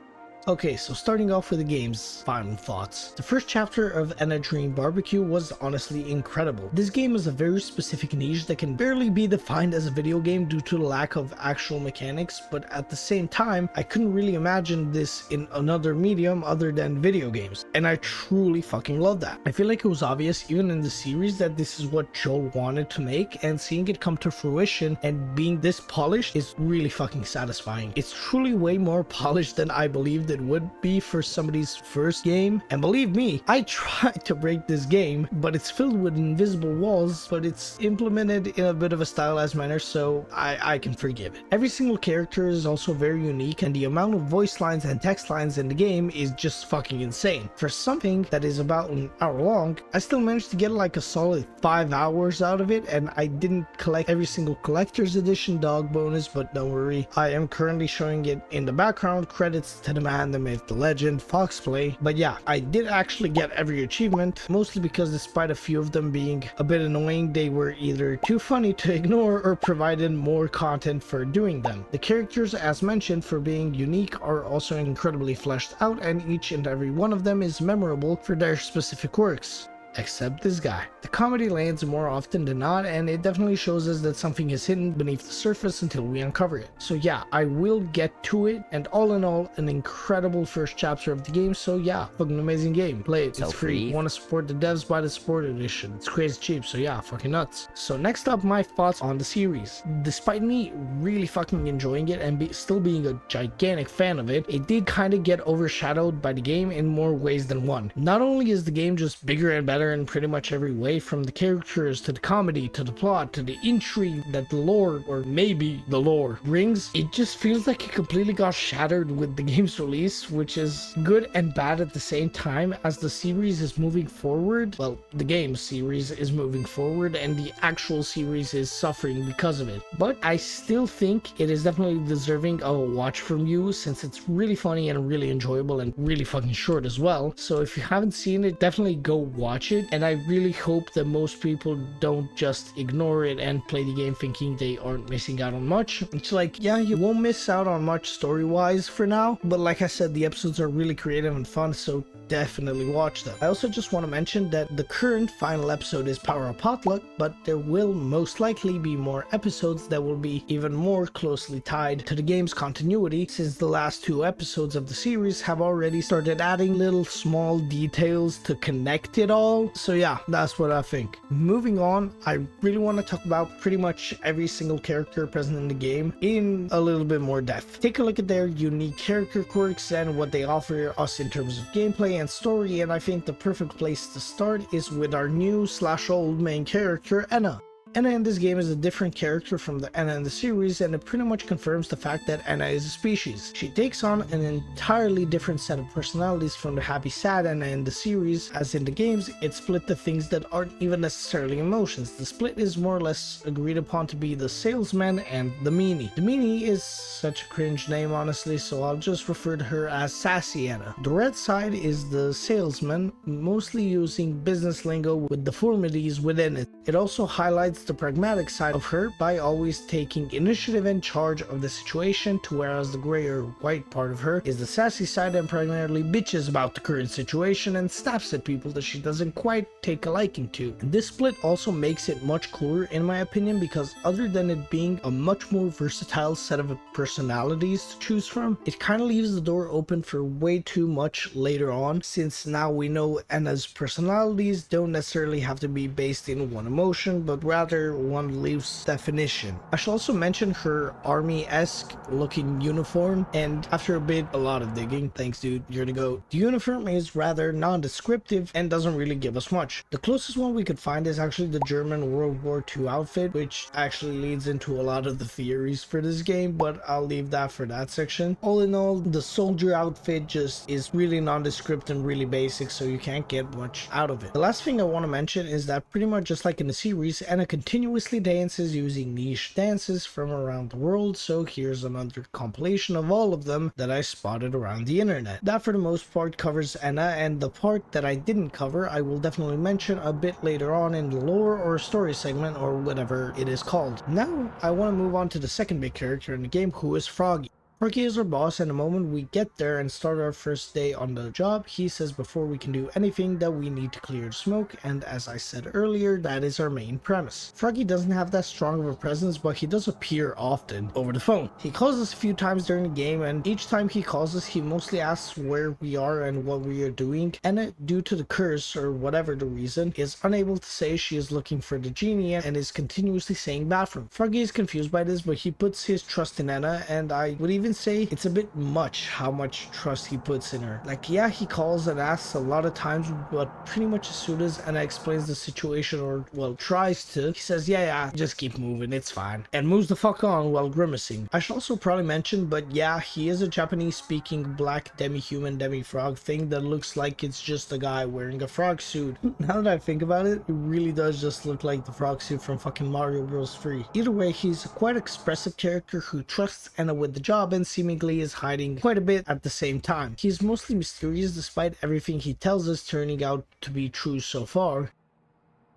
Speaker 1: Okay, so starting off with the game's final thoughts. The first chapter of Anna Dream Barbecue was honestly incredible. This game is a very specific niche that can barely be defined as a video game due to the lack of actual mechanics, but at the same time, I couldn't really imagine this in another medium other than video games, and I truly fucking love that. I feel like it was obvious even in the series that this is what Joel wanted to make, and seeing it come to fruition and being this polished is really fucking satisfying. It's truly way more polished than I believed it would be for somebody's first game, and believe me, I tried to break this game, but it's filled with invisible walls, but it's implemented in a bit of a stylized manner, so I can forgive it. Every single character is also very unique, and the amount of voice lines and text lines in the game is just fucking insane. For something that is about an hour long, I still managed to get like a solid 5 hours out of it, and I didn't collect every single collector's edition dog bonus, but don't worry, I am currently showing it in the background. Credits to the man, the myth, the legend, Foxplay. But yeah, I did actually get every achievement, mostly because despite a few of them being a bit annoying, they were either too funny to ignore or provided more content for doing them. The characters, as mentioned, for being unique are also incredibly fleshed out, and each and every one of them is memorable for their specific works. Except this guy. The comedy lands more often than not, and it definitely shows us that something is hidden beneath the surface until we uncover it. So yeah, I will get to it, and all in all, an incredible first chapter of the game, so yeah, fucking amazing game. Play it, it's free. Want to support the devs, buy the support edition. It's crazy cheap, so yeah, fucking nuts. So next up, my thoughts on the series. Despite me really fucking enjoying it and still being a gigantic fan of it, it did kind of get overshadowed by the game in more ways than one. Not only is the game just bigger and better in pretty much every way, from the characters to the comedy to the plot to the intrigue that the lore, or maybe the lore, brings, it just feels like it completely got shattered with the game's release, which is good and bad at the same time, as the series is moving forward. Well, the game series is moving forward and the actual series is suffering because of it. But I still think it is definitely deserving of a watch from you, since it's really funny and really enjoyable and really fucking short as well. So if you haven't seen it, definitely go watch it, and I really hope that most people don't just ignore it and play the game thinking they aren't missing out on much. It's like, yeah, you won't miss out on much story-wise for now, but like I said, the episodes are really creative and fun, so definitely watch them. I also just want to mention that the current final episode is Power Up Potluck, but there will most likely be more episodes that will be even more closely tied to the game's continuity, since the last 2 episodes of the series have already started adding little small details to connect it all. So yeah, that's what I think. Moving on, I really want to talk about pretty much every single character present in the game in a little bit more depth. Take a look at their unique character quirks and what they offer us in terms of gameplay and story, and I think the perfect place to start is with our new/old main character, Anna. Anna in this game is a different character from the Anna in the series, and it pretty much confirms the fact that Anna is a species. She takes on an entirely different set of personalities from the happy sad Anna in the series, as in the games it's split to things that aren't even necessarily emotions. The split is more or less agreed upon to be the salesman and the meanie. The meanie is such a cringe name honestly, so I'll just refer to her as Sassy Anna. The red side is the salesman, mostly using business lingo with deformities within it. It also highlights the pragmatic side of her by always taking initiative and charge of the situation, to whereas the gray or white part of her is the sassy side and primarily bitches about the current situation and snaps at people that she doesn't quite take a liking to. And this split also makes it much cooler in my opinion, because other than it being a much more versatile set of personalities to choose from, it kind of leaves the door open for way too much later on, since now we know Anna's personalities don't necessarily have to be based in one emotion, but rather one loose definition. I should also mention her army-esque looking uniform, and after a lot of digging, thanks dude, you're the goat. The uniform is rather non-descriptive and doesn't really give us much. The closest one we could find is actually the German World War II outfit, which actually leads into a lot of the theories for this game, but I'll leave that for that section. All in all, the soldier outfit just is really nondescript and really basic, so you can't get much out of it. The last thing I want to mention is that pretty much just like in the series, Anna continuously dances using niche dances from around the world, so here's another compilation of all of them that I spotted around the internet. That for the most part covers Anna, and the part that I didn't cover I will definitely mention a bit later on in the lore or story segment or whatever it is called. Now I want to move on to the second big character in the game, who is Froggy. Froggy is our boss, and the moment we get there and start our first day on the job, he says before we can do anything that we need to clear the smoke, and as I said earlier, that is our main premise. Froggy doesn't have that strong of a presence, but he does appear often over the phone. He calls us a few times during the game, and each time he calls us, he mostly asks where we are and what we are doing. Anna, due to the curse or whatever the reason, is unable to say she is looking for the genie and is continuously saying bathroom. Froggy is confused by this, but he puts his trust in Anna, and I would even say it's a bit much how much trust he puts in her. Like, yeah, he calls and asks a lot of times, but pretty much as soon as Anna explains the situation, or well tries to, he says yeah, just keep moving, it's fine, and moves the fuck on while grimacing. I should also probably mention, but yeah, he is a Japanese speaking black demi-human demi-frog thing that looks like it's just a guy wearing a frog suit. Now that I think about it, it really does just look like the frog suit from fucking Mario Bros 3. Either way, he's a quite expressive character who trusts Anna with the job and seemingly is hiding quite a bit at the same time. He's mostly mysterious despite everything he tells us turning out to be true so far.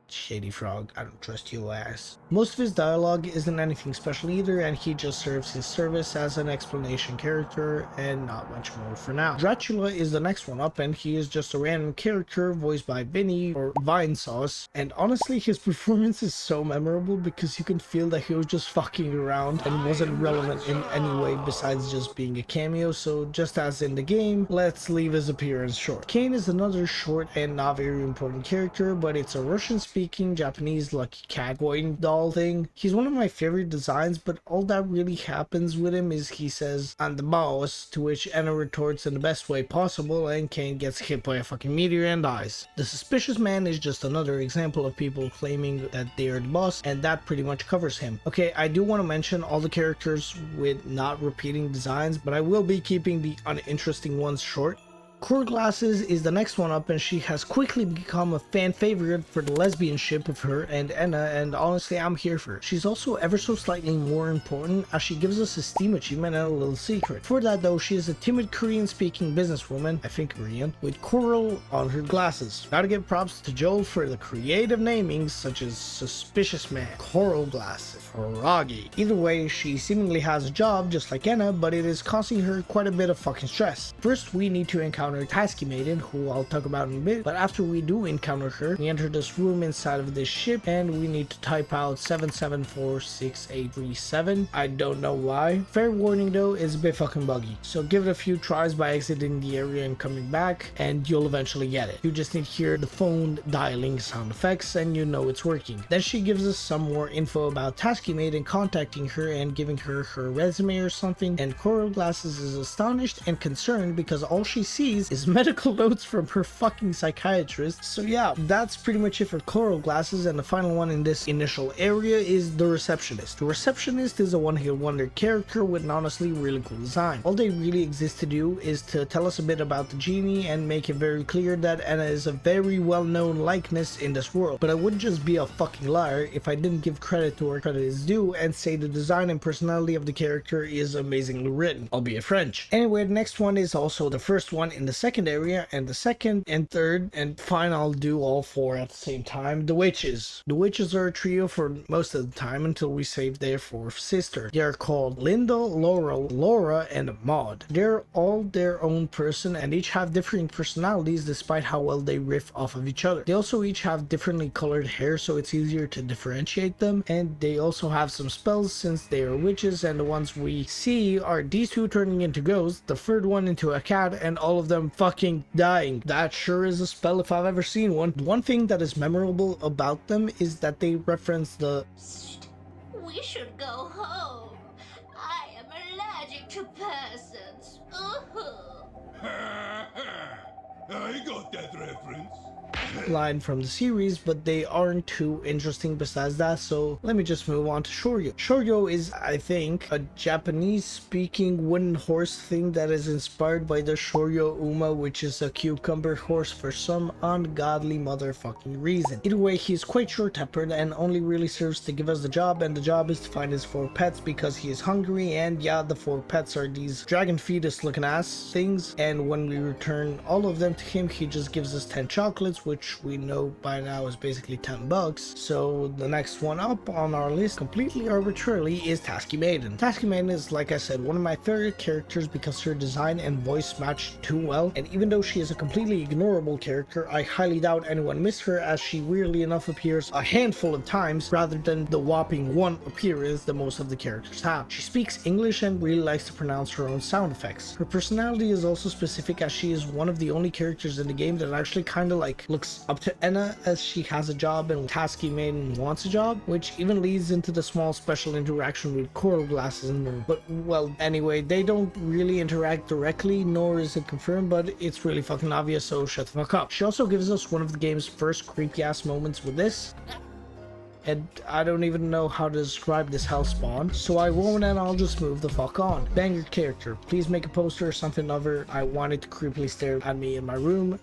Speaker 1: Shady frog, I don't trust your ass. Most of his dialogue isn't anything special either, and he just serves his service as an explanation character and not much more for now. Dracula is the next one up, and he is just a random character voiced by Vinny or Vine Sauce, and honestly his performance is so memorable because you can feel that he was just fucking around and wasn't relevant in any way besides just being a cameo, so just as in the game, let's leave his appearance short. Kane is another short and not very important character, but it's a Russian speaking Japanese lucky cat coin doll thing. He's one of my favorite designs, but all that really happens with him is he says I'm the boss, to which Anna retorts in the best way possible, and Kane gets hit by a fucking meteor and dies. The suspicious man is just another example of people claiming that they are the boss, and that pretty much covers him. Okay, I do want to mention all the characters with not repeating designs, but I will be keeping the uninteresting ones short. Core Glasses is the next one up, and she has quickly become a fan favorite for the lesbian ship of her and Anna, and honestly I'm here for it. She's also ever so slightly more important as she gives us a Steam achievement and a little secret. For that though, she is a timid Korean speaking businesswoman, I think Korean, with coral on her glasses. Gotta give props to Joel for the creative namings such as Suspicious Man, Coral Glasses, Froggy. Either way, she seemingly has a job just like Anna, but it is causing her quite a bit of fucking stress. First we need to encounter Tasky Maiden, who I'll talk about in a bit, but after we do encounter her, we enter this room inside of this ship and we need to type out 7746837. I don't know why. Fair warning though, it's a bit fucking buggy, so give it a few tries by exiting the area and coming back, and you'll eventually get it. You just need to hear the phone dialing sound effects and you know it's working. Then she gives us some more info about Tasky Maiden contacting her and giving her her resume or something, and Coral Glasses is astonished and concerned because all she sees is medical notes from her fucking psychiatrist. So yeah, that's pretty much it for coral glasses, and the final one in this initial area is the receptionist. The receptionist is a one-hit wonder character with an honestly really cool design. All they really exist to do is to tell us a bit about the genie and make it very clear that Anna is a very well-known likeness in this world. But I wouldn't just be a fucking liar if I didn't give credit to where credit is due and say the design and personality of the character is amazingly written, albeit French. Anyway, the next one is also the first one in the second area, and the second and third and fine, I'll do all four at the same time. The witches. The witches are a trio for most of the time until we save their fourth sister. They are called Linda, Laurel, Laura, and Maud. They're all their own person and each have different personalities despite how well they riff off of each other. They also each have differently colored hair, so it's easier to differentiate them, and they also have some spells since they are witches, and the ones we see are these two turning into ghosts, the third one into a cat, and all of them fucking dying. That sure is a spell if I've ever seen one. One thing that is memorable about them is that they reference the
Speaker 2: We should go home. I am allergic to persons.
Speaker 4: I got that reference.
Speaker 1: line from the series, but they aren't too interesting besides that, so let me just move on to Shoryo. Shoryo is, I think, a Japanese-speaking wooden horse thing that is inspired by the Shoryo Uma, which is a cucumber horse for some ungodly motherfucking reason. Either way, he's quite short-tempered and only really serves to give us the job, and the job is to find his 4 pets because he is hungry, and yeah, the 4 pets are these dragon fetus looking ass things, and when we return all of them to him, he just gives us 10 chocolates, which we know by now is basically $10. So the next one up on our list, completely arbitrarily, is Tasky Maiden. Tasky Maiden is, like I said, one of my favorite characters because her design and voice match too well, and even though she is a completely ignorable character, I highly doubt anyone missed her, as she weirdly enough appears a handful of times rather than the whopping 1 appearance that most of the characters have. She speaks English and really likes to pronounce her own sound effects. Her personality is also specific, as she is one of the only characters in the game that actually kind of like looks up to Enna, as she has a job and Tasky Maiden wants a job, which even leads into the small special interaction with coral glasses in them. But well, anyway, they don't really interact directly, nor is it confirmed, but it's really fucking obvious, so shut the fuck up. She also gives us one of the game's first creepy ass moments with this, and I don't even know how to describe this hell spawn, so I won't, and I'll just move the fuck on. Banger character. Please make a poster or something of her. I want it to creepily stare at me in my room.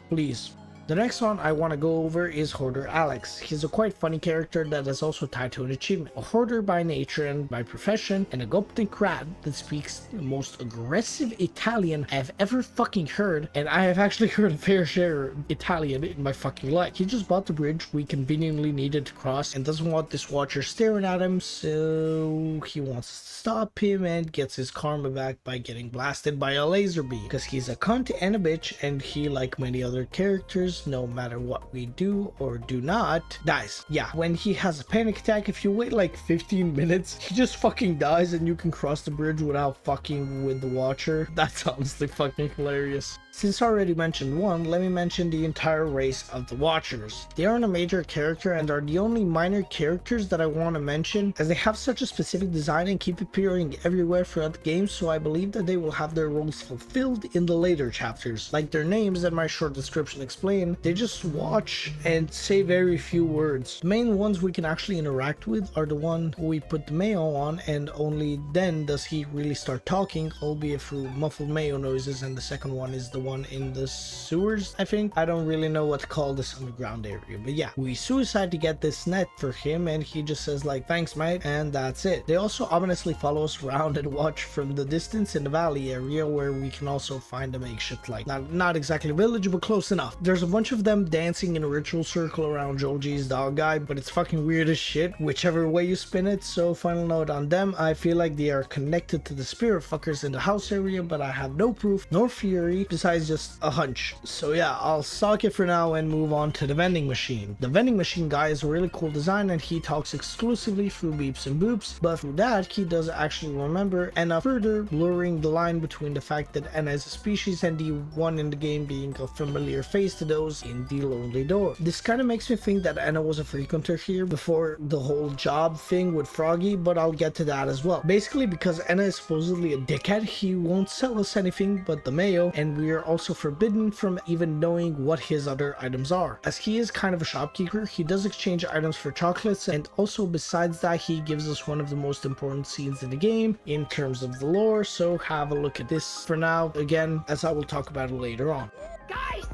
Speaker 1: Please. The next one I want to go over is Hoarder Alex. He's a quite funny character that is also tied to an achievement. A hoarder by nature and by profession, and a Gopnik rat that speaks the most aggressive Italian I have ever fucking heard, and I have actually heard a fair share of Italian in my fucking life. He just bought the bridge we conveniently needed to cross and doesn't want this watcher staring at him, so he wants us to stop him and gets his karma back by getting blasted by a laser beam. Because he's a cunt and a bitch, and he, like many other characters, no matter what we do or do not, dies. Yeah, when he has a panic attack, if you wait like 15 minutes, he just fucking dies and you can cross the bridge without fucking with the watcher. That's honestly fucking hilarious. Since I already mentioned one, let me mention the entire race of the Watchers. They aren't a major character and are the only minor characters that I want to mention, as they have such a specific design and keep appearing everywhere throughout the game, so I believe that they will have their roles fulfilled in the later chapters. Like their names and my short description explain, they just watch and say very few words. The main ones we can actually interact with are the one who we put the mayo on, and only then does he really start talking, albeit through muffled mayo noises, and the second one is the one in the sewers, I think. I don't really know what to call this underground area, but yeah, we suicide to get this net for him, and he just says like, thanks mate, and that's it. They also ominously follow us around and watch from the distance in the valley area, where we can also find a makeshift, like not exactly a village, but close enough. There's a bunch of them dancing in a ritual circle around Joji's dog guy, but it's fucking weird as shit whichever way you spin it. So final note on them, I feel like they are connected to the spirit fuckers in the house area, but I have no proof nor theory besides just a hunch. So yeah, I'll sock it for now and move on to the vending machine. The vending machine guy is a really cool design, and he talks exclusively through beeps and boops, but through that he does actually remember, and further blurring the line between the fact that Anna is a species and the one in the game being a familiar face to those in the lonely door. This kind of makes me think that Anna was a frequenter here before the whole job thing with Froggy, but I'll get to that as well. Basically, because Anna is supposedly a dickhead, he won't sell us anything but the mayo, and we are also forbidden from even knowing what his other items are. As he is kind of a shopkeeper, he does exchange items for chocolates, and also besides that, he gives us one of the most important scenes in the game in terms of the lore, so have a look at this for now, again, as I will talk about it later on.
Speaker 7: Guys,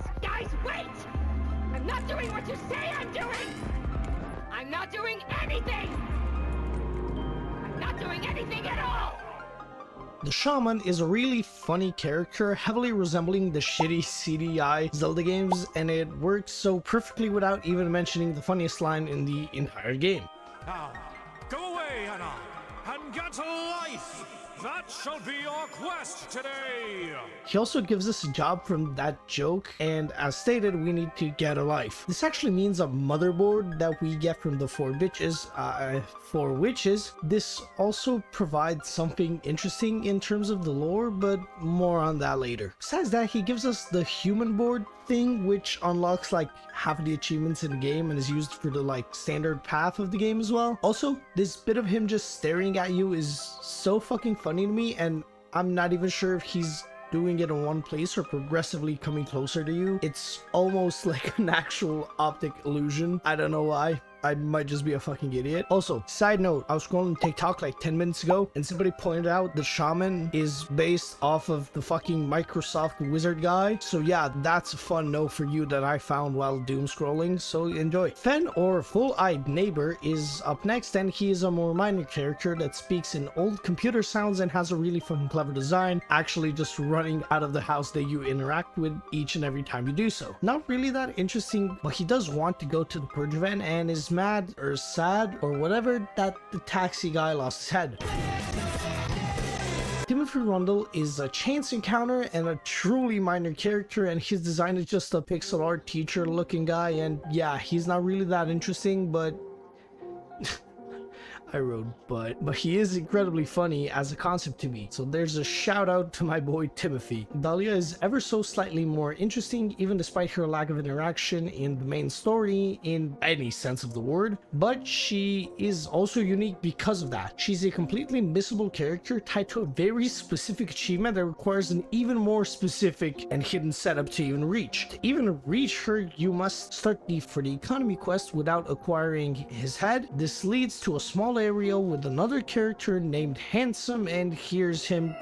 Speaker 7: wait! I'm not doing what you say I'm doing! I'm not doing anything! I'm not doing anything at all!
Speaker 1: The Shaman is a really funny character, heavily resembling the shitty CDI Zelda games, and it works so perfectly without even mentioning the funniest line in the entire game.
Speaker 8: Now, go away, Anna, and get a life! That shall be your quest today!
Speaker 1: He also gives us a job from that joke, and as stated, we need to get a life. This actually means a motherboard that we get from the four witches. This also provides something interesting in terms of the lore, but more on that later. Besides that, he gives us the human board thing, which unlocks like half of the achievements in the game and is used for the like standard path of the game as well. Also, this bit of him just staring at you is so fucking funny to me, and I'm not even sure if he's doing it in one place or progressively coming closer to you. It's almost like an actual optic illusion. I don't know why. I might just be a fucking idiot. Also, side note, I was scrolling TikTok like 10 minutes ago and somebody pointed out the Shaman is based off of the fucking Microsoft Wizard guy. So yeah, that's a fun note for you that I found while doom scrolling, so enjoy. Fen, or Full-Eyed Neighbor, is up next, and he is a more minor character that speaks in old computer sounds and has a really fucking clever design, actually just running out of the house that you interact with each and every time you do so. Not really that interesting, but he does want to go to the purge event and is mad or sad or whatever that the taxi guy lost his head. Timothy Rundle is a chance encounter and a truly minor character, and his design is just a pixel art teacher looking guy, and yeah, he's not really that interesting, but I wrote but he is incredibly funny as a concept to me, so there's a shout out to my boy Timothy. Dahlia is ever so slightly more interesting, even despite her lack of interaction in the main story in any sense of the word, but she is also unique because of that. She's a completely missable character tied to a very specific achievement that requires an even more specific and hidden setup to even reach. To even reach her, you must start for the economy quest without acquiring his head. This leads to a small area with another character named Handsome, and here's him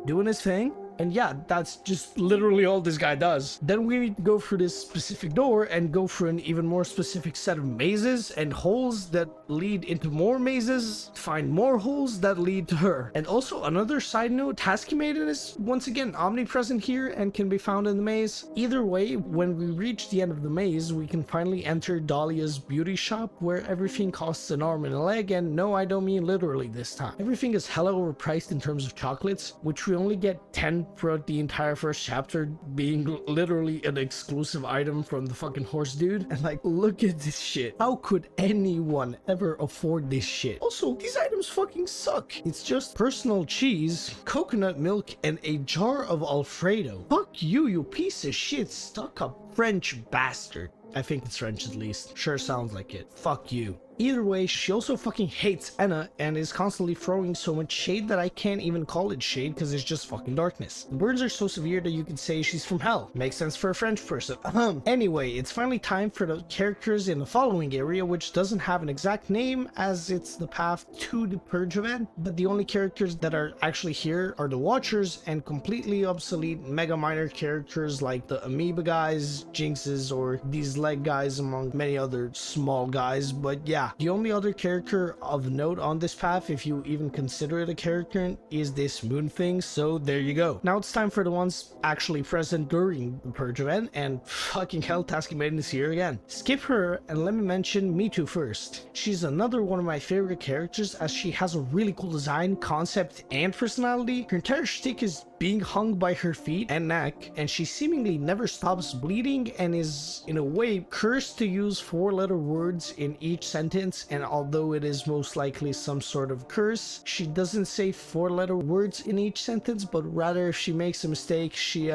Speaker 1: doing his thing. And yeah, that's just literally all this guy does. Then we need to go through this specific door and go through an even more specific set of mazes and holes that lead into more mazes, find more holes that lead to her. And also another side note, Tasky Maiden is once again omnipresent here and can be found in the maze. Either way, when we reach the end of the maze, we can finally enter Dahlia's beauty shop where everything costs an arm and a leg, and no, I don't mean literally this time. Everything is hella overpriced in terms of chocolates, which we only get 10 throughout the entire first chapter, being literally an exclusive item from the fucking horse dude. And like, look at this shit. How could anyone ever afford this shit? Also, these items fucking suck. It's just personal cheese, coconut milk, and a jar of Alfredo. Fuck you, you piece of shit, stuck up French bastard. I think it's French at least. Sure sounds like it. Fuck you. Either way, she also fucking hates Anna and is constantly throwing so much shade that I can't even call it shade because it's just fucking darkness. The burns are so severe that you could say she's from hell. Makes sense for a French person. Anyway, it's finally time for the characters in the following area, which doesn't have an exact name as it's the path to the purge event, but the only characters that are actually here are the Watchers and completely obsolete mega minor characters like the Amoeba guys, Jinxes, or these leg guys, among many other small guys. But yeah, the only other character of note on this path, if you even consider it a character, is this moon thing, so there you go. Now it's time for the ones actually present during the purge event, and fucking hell, Tasky Maiden is here again. Skip her and let me mention Mitu first. She's another one of my favorite characters as she has a really cool design, concept, and personality. Her entire shtick is being hung by her feet and neck, and she seemingly never stops bleeding and is, in a way, cursed to use 4-letter words in each sentence. And although it is most likely some sort of curse, she doesn't say 4-letter words in each sentence, but rather if she makes a mistake, she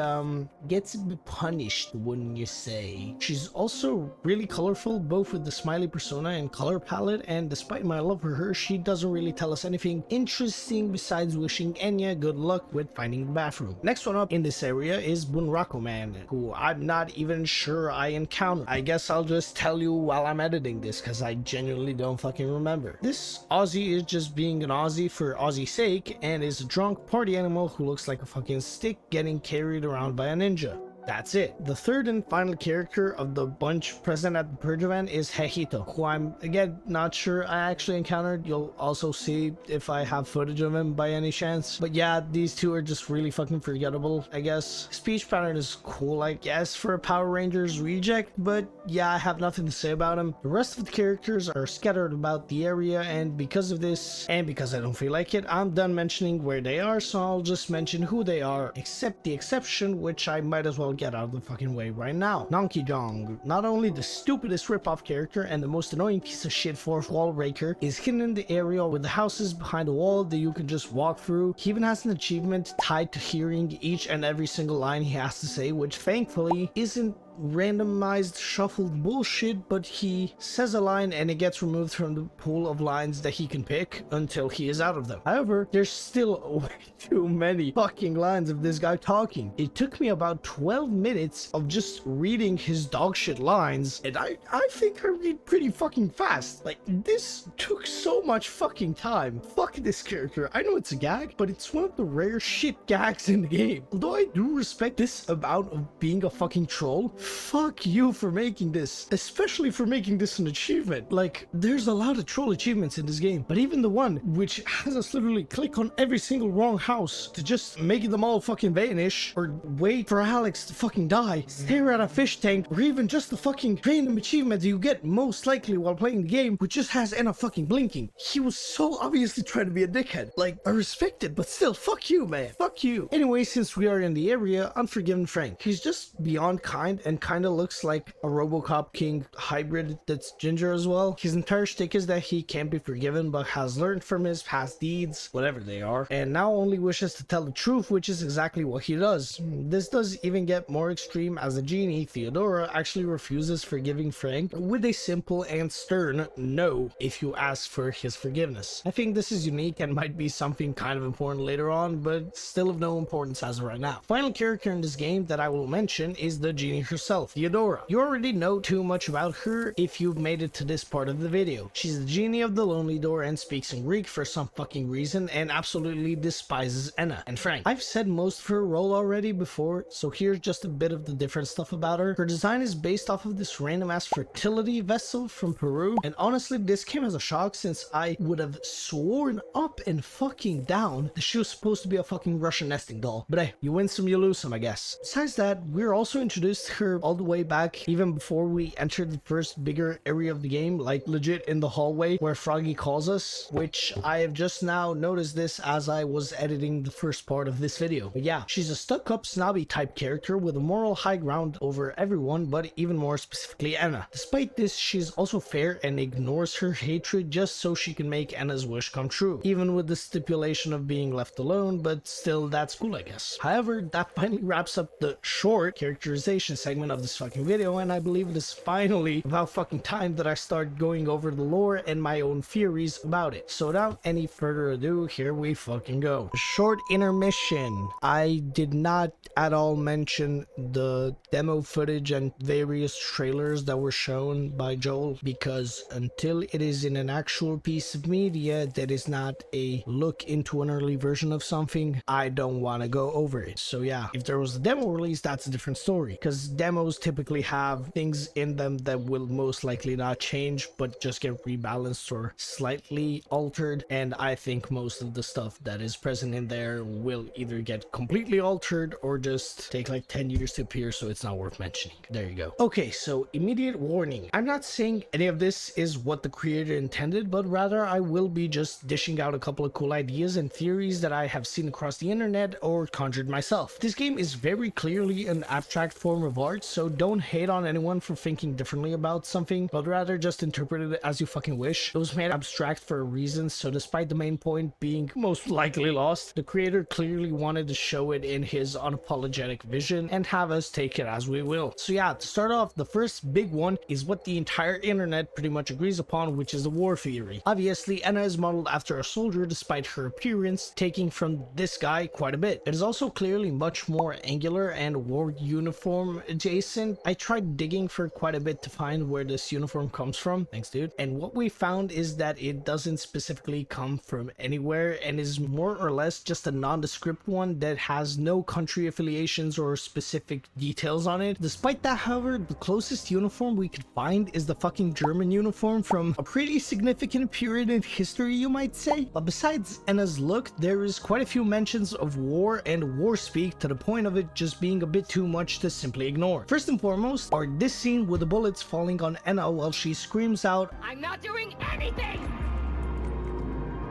Speaker 1: gets punished, wouldn't you say? She's also really colorful, both with the smiley persona and color palette, and despite my love for her, she doesn't really tell us anything interesting besides wishing Enya good luck with finding the bathroom. Next one up in this area is Bunraku Man, who I'm not even sure I encountered. I guess I'll just tell you while I'm editing this, because I genuinely don't fucking remember. This Aussie is just being an Aussie for Aussie's sake, and is a drunk party animal who looks like a fucking stick getting carried around by a ninja. That's it. The third and final character of the bunch present at the Purge event is Hehito, who I'm, again, not sure I actually encountered. You'll also see if I have footage of him by any chance. But yeah, these two are just really fucking forgettable, I guess. Speech pattern is cool, I guess, for a Power Rangers reject, but yeah, I have nothing to say about him. The rest of the characters are scattered about the area, and because of this, and because I don't feel like it, I'm done mentioning where they are, so I'll just mention who they are, except the exception, which I might as well get out of the fucking way right now. Nonky Jong, not only the stupidest rip-off character and the most annoying piece of shit fourth wall breaker, is hidden in the area with the houses behind the wall that you can just walk through. He even has an achievement tied to hearing each and every single line he has to say, which thankfully isn't randomized shuffled bullshit, but he says a line and it gets removed from the pool of lines that he can pick until he is out of them. However, there's still way too many fucking lines of this guy talking. It took me about 12 minutes of just reading his dogshit lines, and I think I read pretty fucking fast. Like, this took so much fucking time. Fuck this character. I know it's a gag, but it's one of the rare shit gags in the game. Although I do respect this amount of being a fucking troll, fuck you for making this, especially for making this an achievement. Like, there's a lot of troll achievements in this game, but even the one which has us literally click on every single wrong house to just make them all fucking vanish, or wait for Alex to fucking die, stare at a fish tank, or even just the fucking random achievement that you get most likely while playing the game, which just has Anna fucking blinking. He was so obviously trying to be a dickhead. Like, I respect it, but still, fuck you, man. Fuck you. Anyway, since we are in the area, Unforgiven Frank. He's just beyond kind and kind of looks like a RoboCop King hybrid that's ginger as well. His entire shtick is that he can't be forgiven, but has learned from his past deeds, whatever they are, and now only wishes to tell the truth, which is exactly what he does. This does even get more extreme as the genie, Theodora, actually refuses forgiving Frank with a simple and stern no if you ask for his forgiveness. I think this is unique and might be something kind of important later on, but still of no importance as of right now. Final character in this game that I will mention is the genie herself, Theodora. You already know too much about her if you've made it to this part of the video. She's the genie of the Lonely Door and speaks in Greek for some fucking reason and absolutely despises Anna and Frank. I've said most of her role already before, so here's just a bit of the different stuff about her. Her design is based off of this random ass fertility vessel from Peru, and honestly this came as a shock since I would have sworn up and fucking down that she was supposed to be a fucking Russian nesting doll. But hey, you win some, you lose some, I guess. Besides that, we're also introduced to her all the way back even before we entered the first bigger area of the game, like legit in the hallway where Froggy calls us, which I have just now noticed this as I was editing the first part of this video. But yeah, she's a stuck-up snobby type character with a moral high ground over everyone, but even more specifically Anna. Despite this, she's also fair and ignores her hatred just so she can make Anna's wish come true, even with the stipulation of being left alone, but still that's cool, I guess. However, that finally wraps up the short characterization segment of this fucking video, and I believe it is finally about fucking time that I start going over the lore and my own theories about it. So without any further ado, here we fucking go. Short intermission. I did not at all mention the demo footage and various trailers that were shown by Joel, because until it is in an actual piece of media that is not a look into an early version of something, I don't want to go over it. So yeah, if there was a demo release, that's a different story, because demos typically have things in them that will most likely not change, but just get rebalanced or slightly altered. And I think most of the stuff that is present in there will either get completely altered or just take like 10 years to appear, so it's not worth mentioning. There you go. Okay, so immediate warning. I'm not saying any of this is what the creator intended, but rather I will be just dishing out a couple of cool ideas and theories that I have seen across the internet or conjured myself. This game is very clearly an abstract form of art, so don't hate on anyone for thinking differently about something, but rather just interpret it as you fucking wish. It was made abstract for a reason, so despite the main point being most likely lost, the creator clearly wanted to show it in his unapologetic vision and have us take it as we will. So yeah, to start off, the first big one is what the entire internet pretty much agrees upon, which is the war theory. Obviously, Anna is modeled after a soldier despite her appearance, taking from this guy quite a bit. It is also clearly much more angular and war uniform adjacent. I tried digging for quite a bit to find where this uniform comes from. Thanks, dude. And what we found is that it doesn't specifically come from anywhere and is more or less just a nondescript one that has no country affiliations or specific details on it. Despite that, however, the closest uniform we could find is the fucking German uniform from a pretty significant period in history, you might say. But besides Anna's look, there is quite a few mentions of war and war speak, to the point of it just being a bit too much to simply ignore. First and foremost are this scene with the bullets falling on Anna while she screams out,
Speaker 7: I'm not doing anything!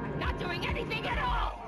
Speaker 7: I'm not doing anything at all!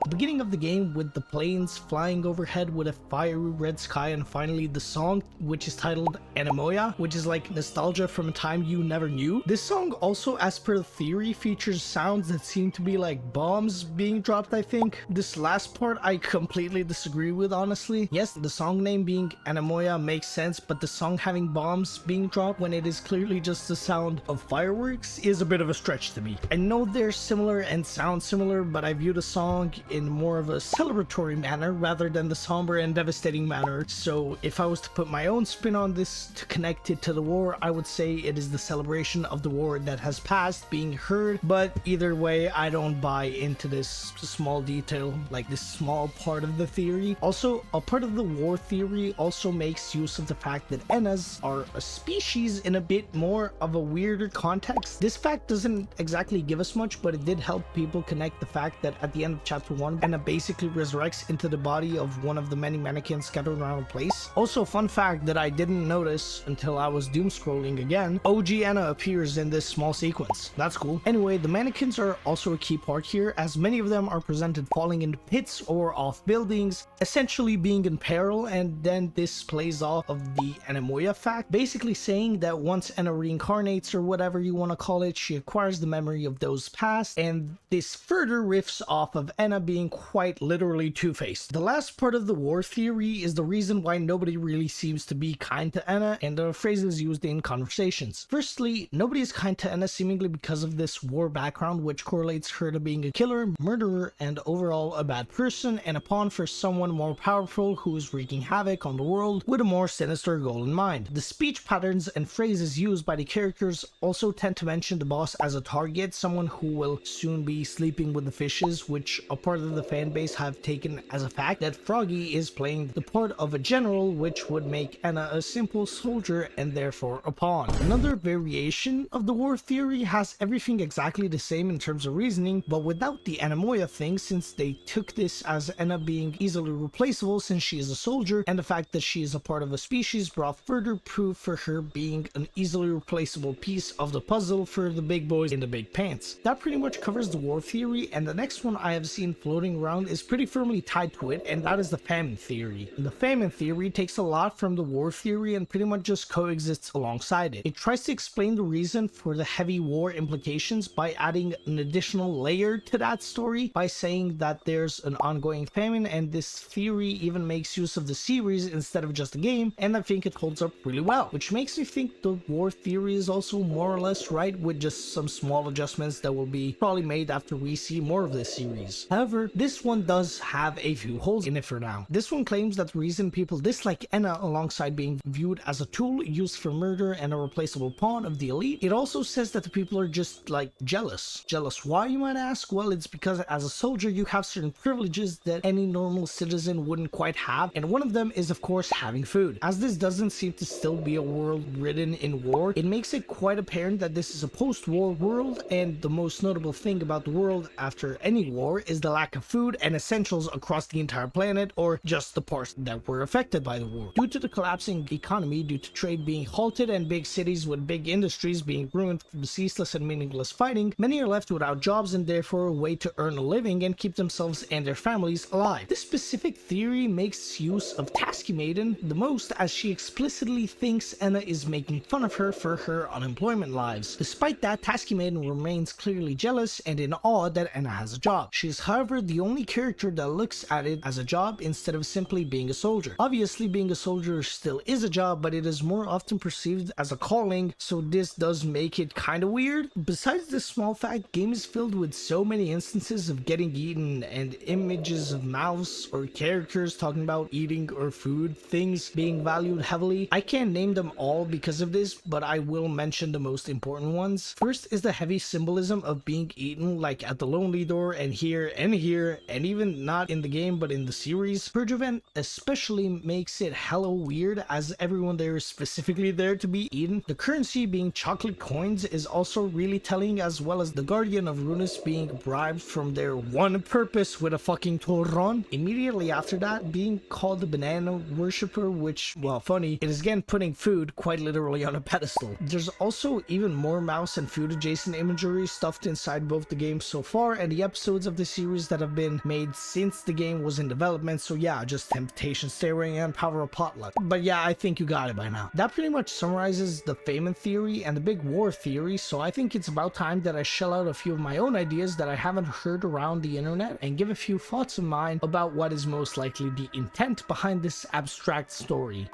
Speaker 1: the beginning of the game with the planes flying overhead with a fiery red sky, and finally the song, which is titled Anemoia, which is like nostalgia from a time you never knew. This song also, as per the theory, features sounds that seem to be like bombs being dropped, I think. This last part I completely disagree with, honestly. Yes, the song name being Anemoia makes sense, but the song having bombs being dropped when it is clearly just the sound of fireworks is a bit of a stretch to me. I know they're similar and sound similar, but I view the song in more of a celebratory manner rather than the somber and devastating manner. So if I was to put my own spin on this to connect it to the war, I would say it is the celebration of the war that has passed being heard. But either way, I don't buy into this small detail, like this small part of the theory. Also, a part of the war theory also makes use of the fact that Ennas are a species in a bit more of a weirder context. This fact doesn't exactly give us much, but it did help people connect the fact that at the end of chapter 1, Anna basically resurrects into the body of one of the many mannequins scattered around the place. Also, fun fact that I didn't notice until I was doom scrolling again, OG Anna appears in this small sequence. That's cool. Anyway, the mannequins are also a key part here, as many of them are presented falling into pits or off buildings, essentially being in peril, and then this plays off of the Anemoia fact, basically saying that once Anna reincarnates, or whatever you want to call it, she acquires the memory of those past, and this further riffs off of Anna being quite literally two-faced. The last part of the war theory is the reason why nobody really seems to be kind to Anna, and the phrases used in conversations. Firstly, nobody is kind to Anna seemingly because of this war background, which correlates her to being a killer, murderer, and overall a bad person, and a pawn for someone more powerful who is wreaking havoc on the world with a more sinister goal in mind. The speech patterns and phrases used by the characters also tend to mention the boss as a target, someone who will soon be sleeping with the fishes, which a part of the fan base have taken as a fact that Froggy is playing the part of a general, which would make Anna a simple soldier and therefore a pawn. Another variation of the war theory has everything exactly the same in terms of reasoning, but without the Anemoia thing, since they took this as Anna being easily replaceable since she is a soldier, and the fact that she is a part of a species brought further proof for her being an easily replaceable piece of the puzzle for the big boys in the big pants. That pretty much covers the war theory, and the next one I have seen floating around is pretty firmly tied to it, and that is the famine theory. The famine theory takes a lot from the war theory and pretty much just coexists alongside it. It tries to explain the reason for the heavy war implications by adding an additional layer to that story by saying that there's an ongoing famine, and this theory even makes use of the series instead of just the game, and I think it holds up really well, which makes me think the war theory is also more or less right, with just some small adjustments that will be probably made after we see more of this series. However, However, this one does have a few holes in it for now. This one claims that the reason people dislike Enna, alongside being viewed as a tool used for murder and a replaceable pawn of the elite, it also says that the people are just like jealous. Jealous why, you might ask? Well, it's because as a soldier you have certain privileges that any normal citizen wouldn't quite have, and one of them is of course having food. As this doesn't seem to still be a world ridden in war, it makes it quite apparent that this is a post-war world, and the most notable thing about the world after any war is the lack of food and essentials across the entire planet, or just the parts that were affected by the war. Due to the collapsing economy, due to trade being halted and big cities with big industries being ruined from ceaseless and meaningless fighting, many are left without jobs and therefore a way to earn a living and keep themselves and their families alive. This specific theory makes use of Tasky Maiden the most, as she explicitly thinks Enna is making fun of her for her unemployment lives. Despite that, Tasky Maiden remains clearly jealous and in awe that Enna has a job. She is however the only character that looks at it as a job instead of simply being a soldier. Obviously being a soldier still is a job, but it is more often perceived as a calling, so this does make it kinda weird. Besides this small fact, game is filled with so many instances of getting eaten and images of mouths or characters talking about eating or food, things being valued heavily. I can't name them all because of this, but I will mention the most important ones. First is the heavy symbolism of being eaten, like at the Lonely Door and here, and even not in the game but in the series. Perjoven especially makes it hella weird, as everyone there is specifically there to be eaten. The currency being chocolate coins is also really telling, as well as the Guardian of Runes being bribed from their one purpose with a fucking Torron. Immediately after that, being called the banana worshipper, which, well, funny, it is again putting food quite literally on a pedestal. There's also even more mouse and food adjacent imagery stuffed inside both the games so far and the episodes of the series that have been made since the game was in development, so yeah, just Temptation Stairway and Power of Potluck. But yeah, I think you got it by now. That pretty much summarizes the Feynman theory and the big war theory, so I think it's about time that I shell out a few of my own ideas that I haven't heard around the internet and give a few thoughts of mine about what is most likely the intent behind this abstract story.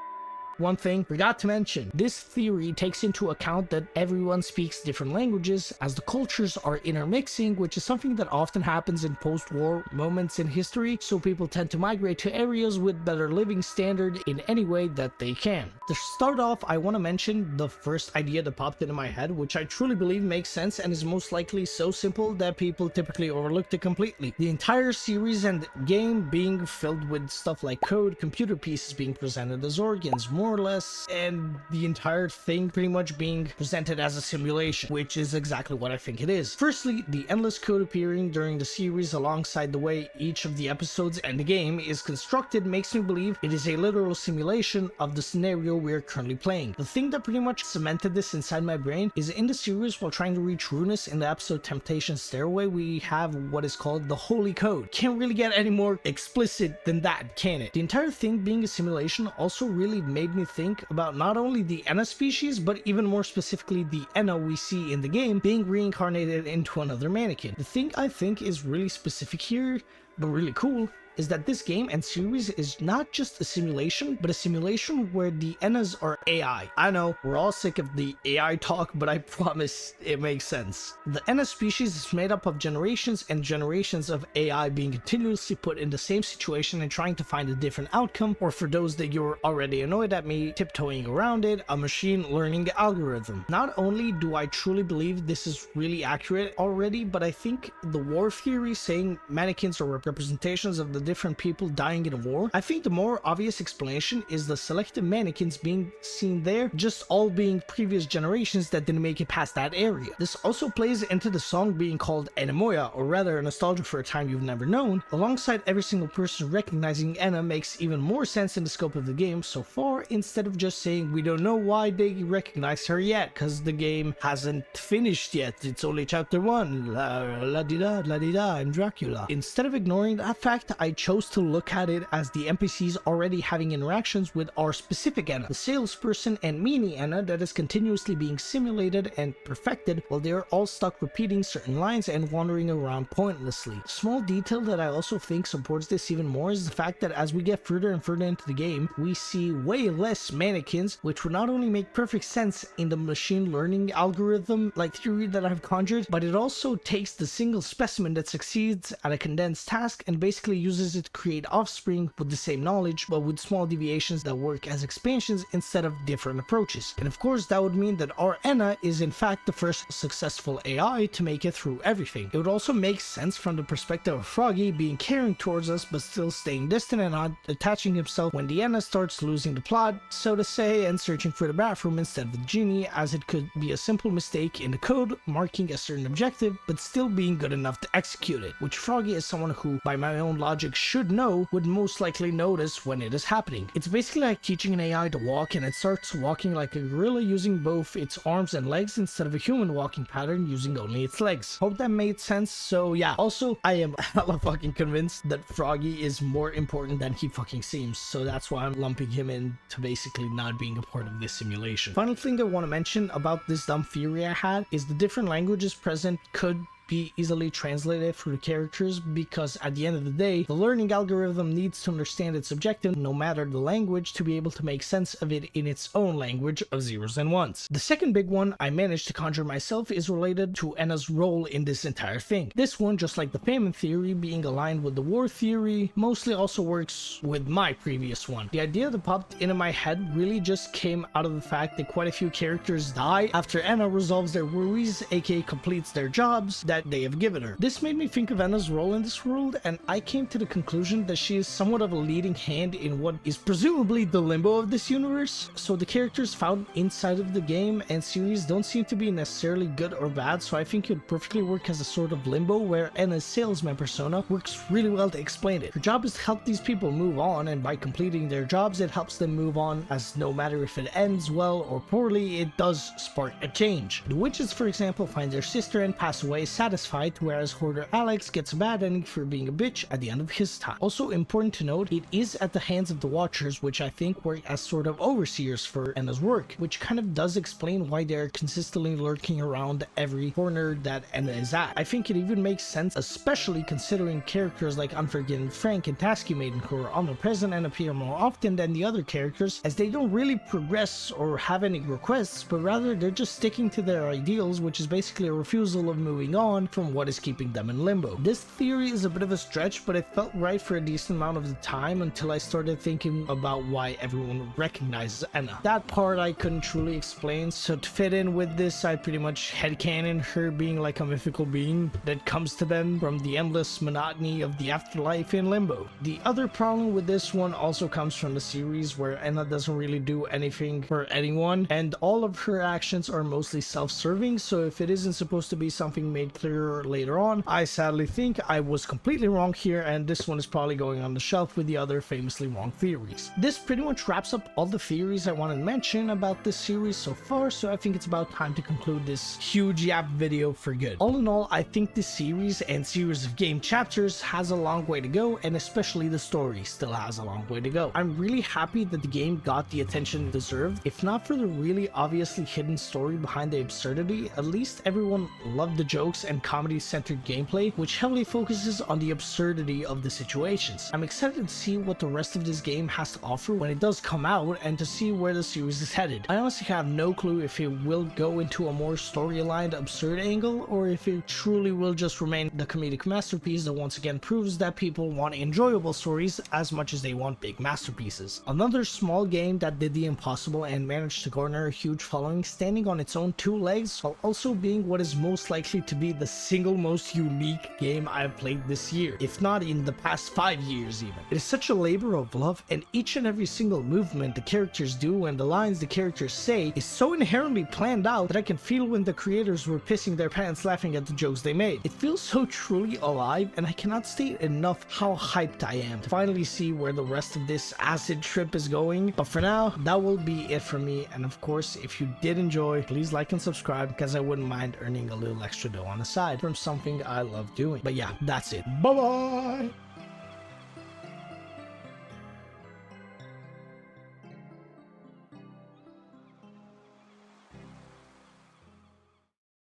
Speaker 1: One thing forgot to mention, this theory takes into account that everyone speaks different languages, as the cultures are intermixing, which is something that often happens in post-war moments in history, so people tend to migrate to areas with better living standard in any way that they can. To start off, I want to mention the first idea that popped into my head, which I truly believe makes sense and is most likely so simple that people typically overlooked it completely. The entire series and game being filled with stuff like code, computer pieces being presented as organs, more or less, and the entire thing pretty much being presented as a simulation, which is exactly what I think it is. Firstly, the endless code appearing during the series alongside the way each of the episodes and the game is constructed makes me believe it is a literal simulation of the scenario we are currently playing. The thing that pretty much cemented this inside my brain is in the series, while trying to reach Runus in the episode Temptation Stairway, we have what is called the Holy Code. Can't really get any more explicit than that, can it? The entire thing being a simulation also really made me think about not only the Enna species, but even more specifically the Enna we see in the game being reincarnated into another mannequin. The thing I think is really specific here, but really cool, is that this game and series is not just a simulation, but a simulation where the Ennas are AI. I know, we're all sick of the AI talk, but I promise it makes sense. The Enna species is made up of generations and generations of AI being continuously put in the same situation and trying to find a different outcome, or for those that you're already annoyed at me tiptoeing around it, a machine learning algorithm. Not only do I truly believe this is really accurate already, but I think the war theory saying mannequins are representations of the different people dying in a war, I think the more obvious explanation is the selected mannequins being seen there just all being previous generations that didn't make it past that area. This also plays into the song being called Enemoya, or rather a nostalgia for a time you've never known. Alongside every single person recognizing Enna makes even more sense in the scope of the game so far, instead of just saying we don't know why they recognize her yet, cause the game hasn't finished yet, it's only chapter 1, la-di-da, la-di-da, and Dracula. Instead of ignoring that fact, I chose to look at it as the NPCs already having interactions with our specific Anna, the salesperson and meanie Anna that is continuously being simulated and perfected while they are all stuck repeating certain lines and wandering around pointlessly. Small detail that I also think supports this even more is the fact that as we get further and further into the game, we see way less mannequins, which would not only make perfect sense in the machine learning algorithm like theory that I've conjured, but it also takes the single specimen that succeeds at a condensed task and basically uses it to create offspring with the same knowledge but with small deviations that work as expansions instead of different approaches. And of course that would mean that our Anna is in fact the first successful AI to make it through everything. It would also make sense from the perspective of Froggy being caring towards us but still staying distant and not attaching himself when the Anna starts losing the plot, so to say, and searching for the bathroom instead of the genie, as it could be a simple mistake in the code marking a certain objective but still being good enough to execute it, which Froggy, as someone who by my own logic should know, would most likely notice when it is happening. It's basically like teaching an AI to walk and it starts walking like a gorilla using both its arms and legs instead of a human walking pattern using only its legs. Hope that made sense. So yeah, also I am hella fucking convinced that Froggy is more important than he fucking seems, so that's why I'm lumping him into basically not being a part of this simulation. Final thing I want to mention about this dumb theory I had is the different languages present could be easily translated through the characters, because at the end of the day, the learning algorithm needs to understand its objective no matter the language to be able to make sense of it in its own language of zeros and ones. The second big one I managed to conjure myself is related to Anna's role in this entire thing. This one, just like the famine theory being aligned with the war theory, mostly also works with my previous one. The idea that popped into my head really just came out of the fact that quite a few characters die after Anna resolves their worries, aka completes their jobs that they have given her. This made me think of Anna's role in this world, and I came to the conclusion that she is somewhat of a leading hand in what is presumably the limbo of this universe. So the characters found inside of the game and series don't seem to be necessarily good or bad, so I think it would perfectly work as a sort of limbo where Anna's salesman persona works really well to explain it. Her job is to help these people move on, and by completing their jobs it helps them move on, as no matter if it ends well or poorly, it does spark a change. The witches, for example, find their sister and pass away satisfied, whereas Hoarder Alex gets a bad ending for being a bitch at the end of his time. Also important to note, it is at the hands of the Watchers, which I think work as sort of overseers for Anna's work, which kind of does explain why they're consistently lurking around every corner that Anna is at. I think it even makes sense, especially considering characters like Unforgiven Frank and Tasky Maiden, who are omnipresent and appear more often than the other characters, as they don't really progress or have any requests, but rather they're just sticking to their ideals, which is basically a refusal of moving on from what is keeping them in limbo. This theory is a bit of a stretch, but it felt right for a decent amount of the time until I started thinking about why everyone recognizes Anna. That part I couldn't truly explain, so to fit in with this, I pretty much headcanon her being like a mythical being that comes to them from the endless monotony of the afterlife in limbo. The other problem with this one also comes from the series, where Anna doesn't really do anything for anyone, and all of her actions are mostly self-serving, so if it isn't supposed to be something made clearer later on, I sadly think I was completely wrong here, and this one is probably going on the shelf with the other famously wrong theories. This pretty much wraps up all the theories I wanted to mention about this series so far, so I think it's about time to conclude this huge yap video for good. All in all, I think this series and series of game chapters has a long way to go, and especially the story still has a long way to go. I'm really happy that the game got the attention it deserved. If not for the really obviously hidden story behind the absurdity, at least everyone loved the jokes and comedy-centered gameplay, which heavily focuses on the absurdity of the situations. I'm excited to see what the rest of this game has to offer when it does come out, and to see where the series is headed. I honestly have no clue if it will go into a more story-aligned absurd angle, or if it truly will just remain the comedic masterpiece that once again proves that people want enjoyable stories as much as they want big masterpieces. Another small game that did the impossible and managed to garner a huge following, standing on its own two legs while also being what is most likely to be the single most unique game I've played this year, if not in the past 5 years even. It is such a labor of love, and each and every single movement the characters do and the lines the characters say is so inherently planned out that I can feel when the creators were pissing their pants laughing at the jokes they made. It feels so truly alive, and I cannot state enough how hyped I am to finally see where the rest of this acid trip is going. But for now, that will be it for me, and of course, if you did enjoy, please like and subscribe, because I wouldn't mind earning a little extra dough on the side from something I love doing. But yeah, that's it. Bye bye!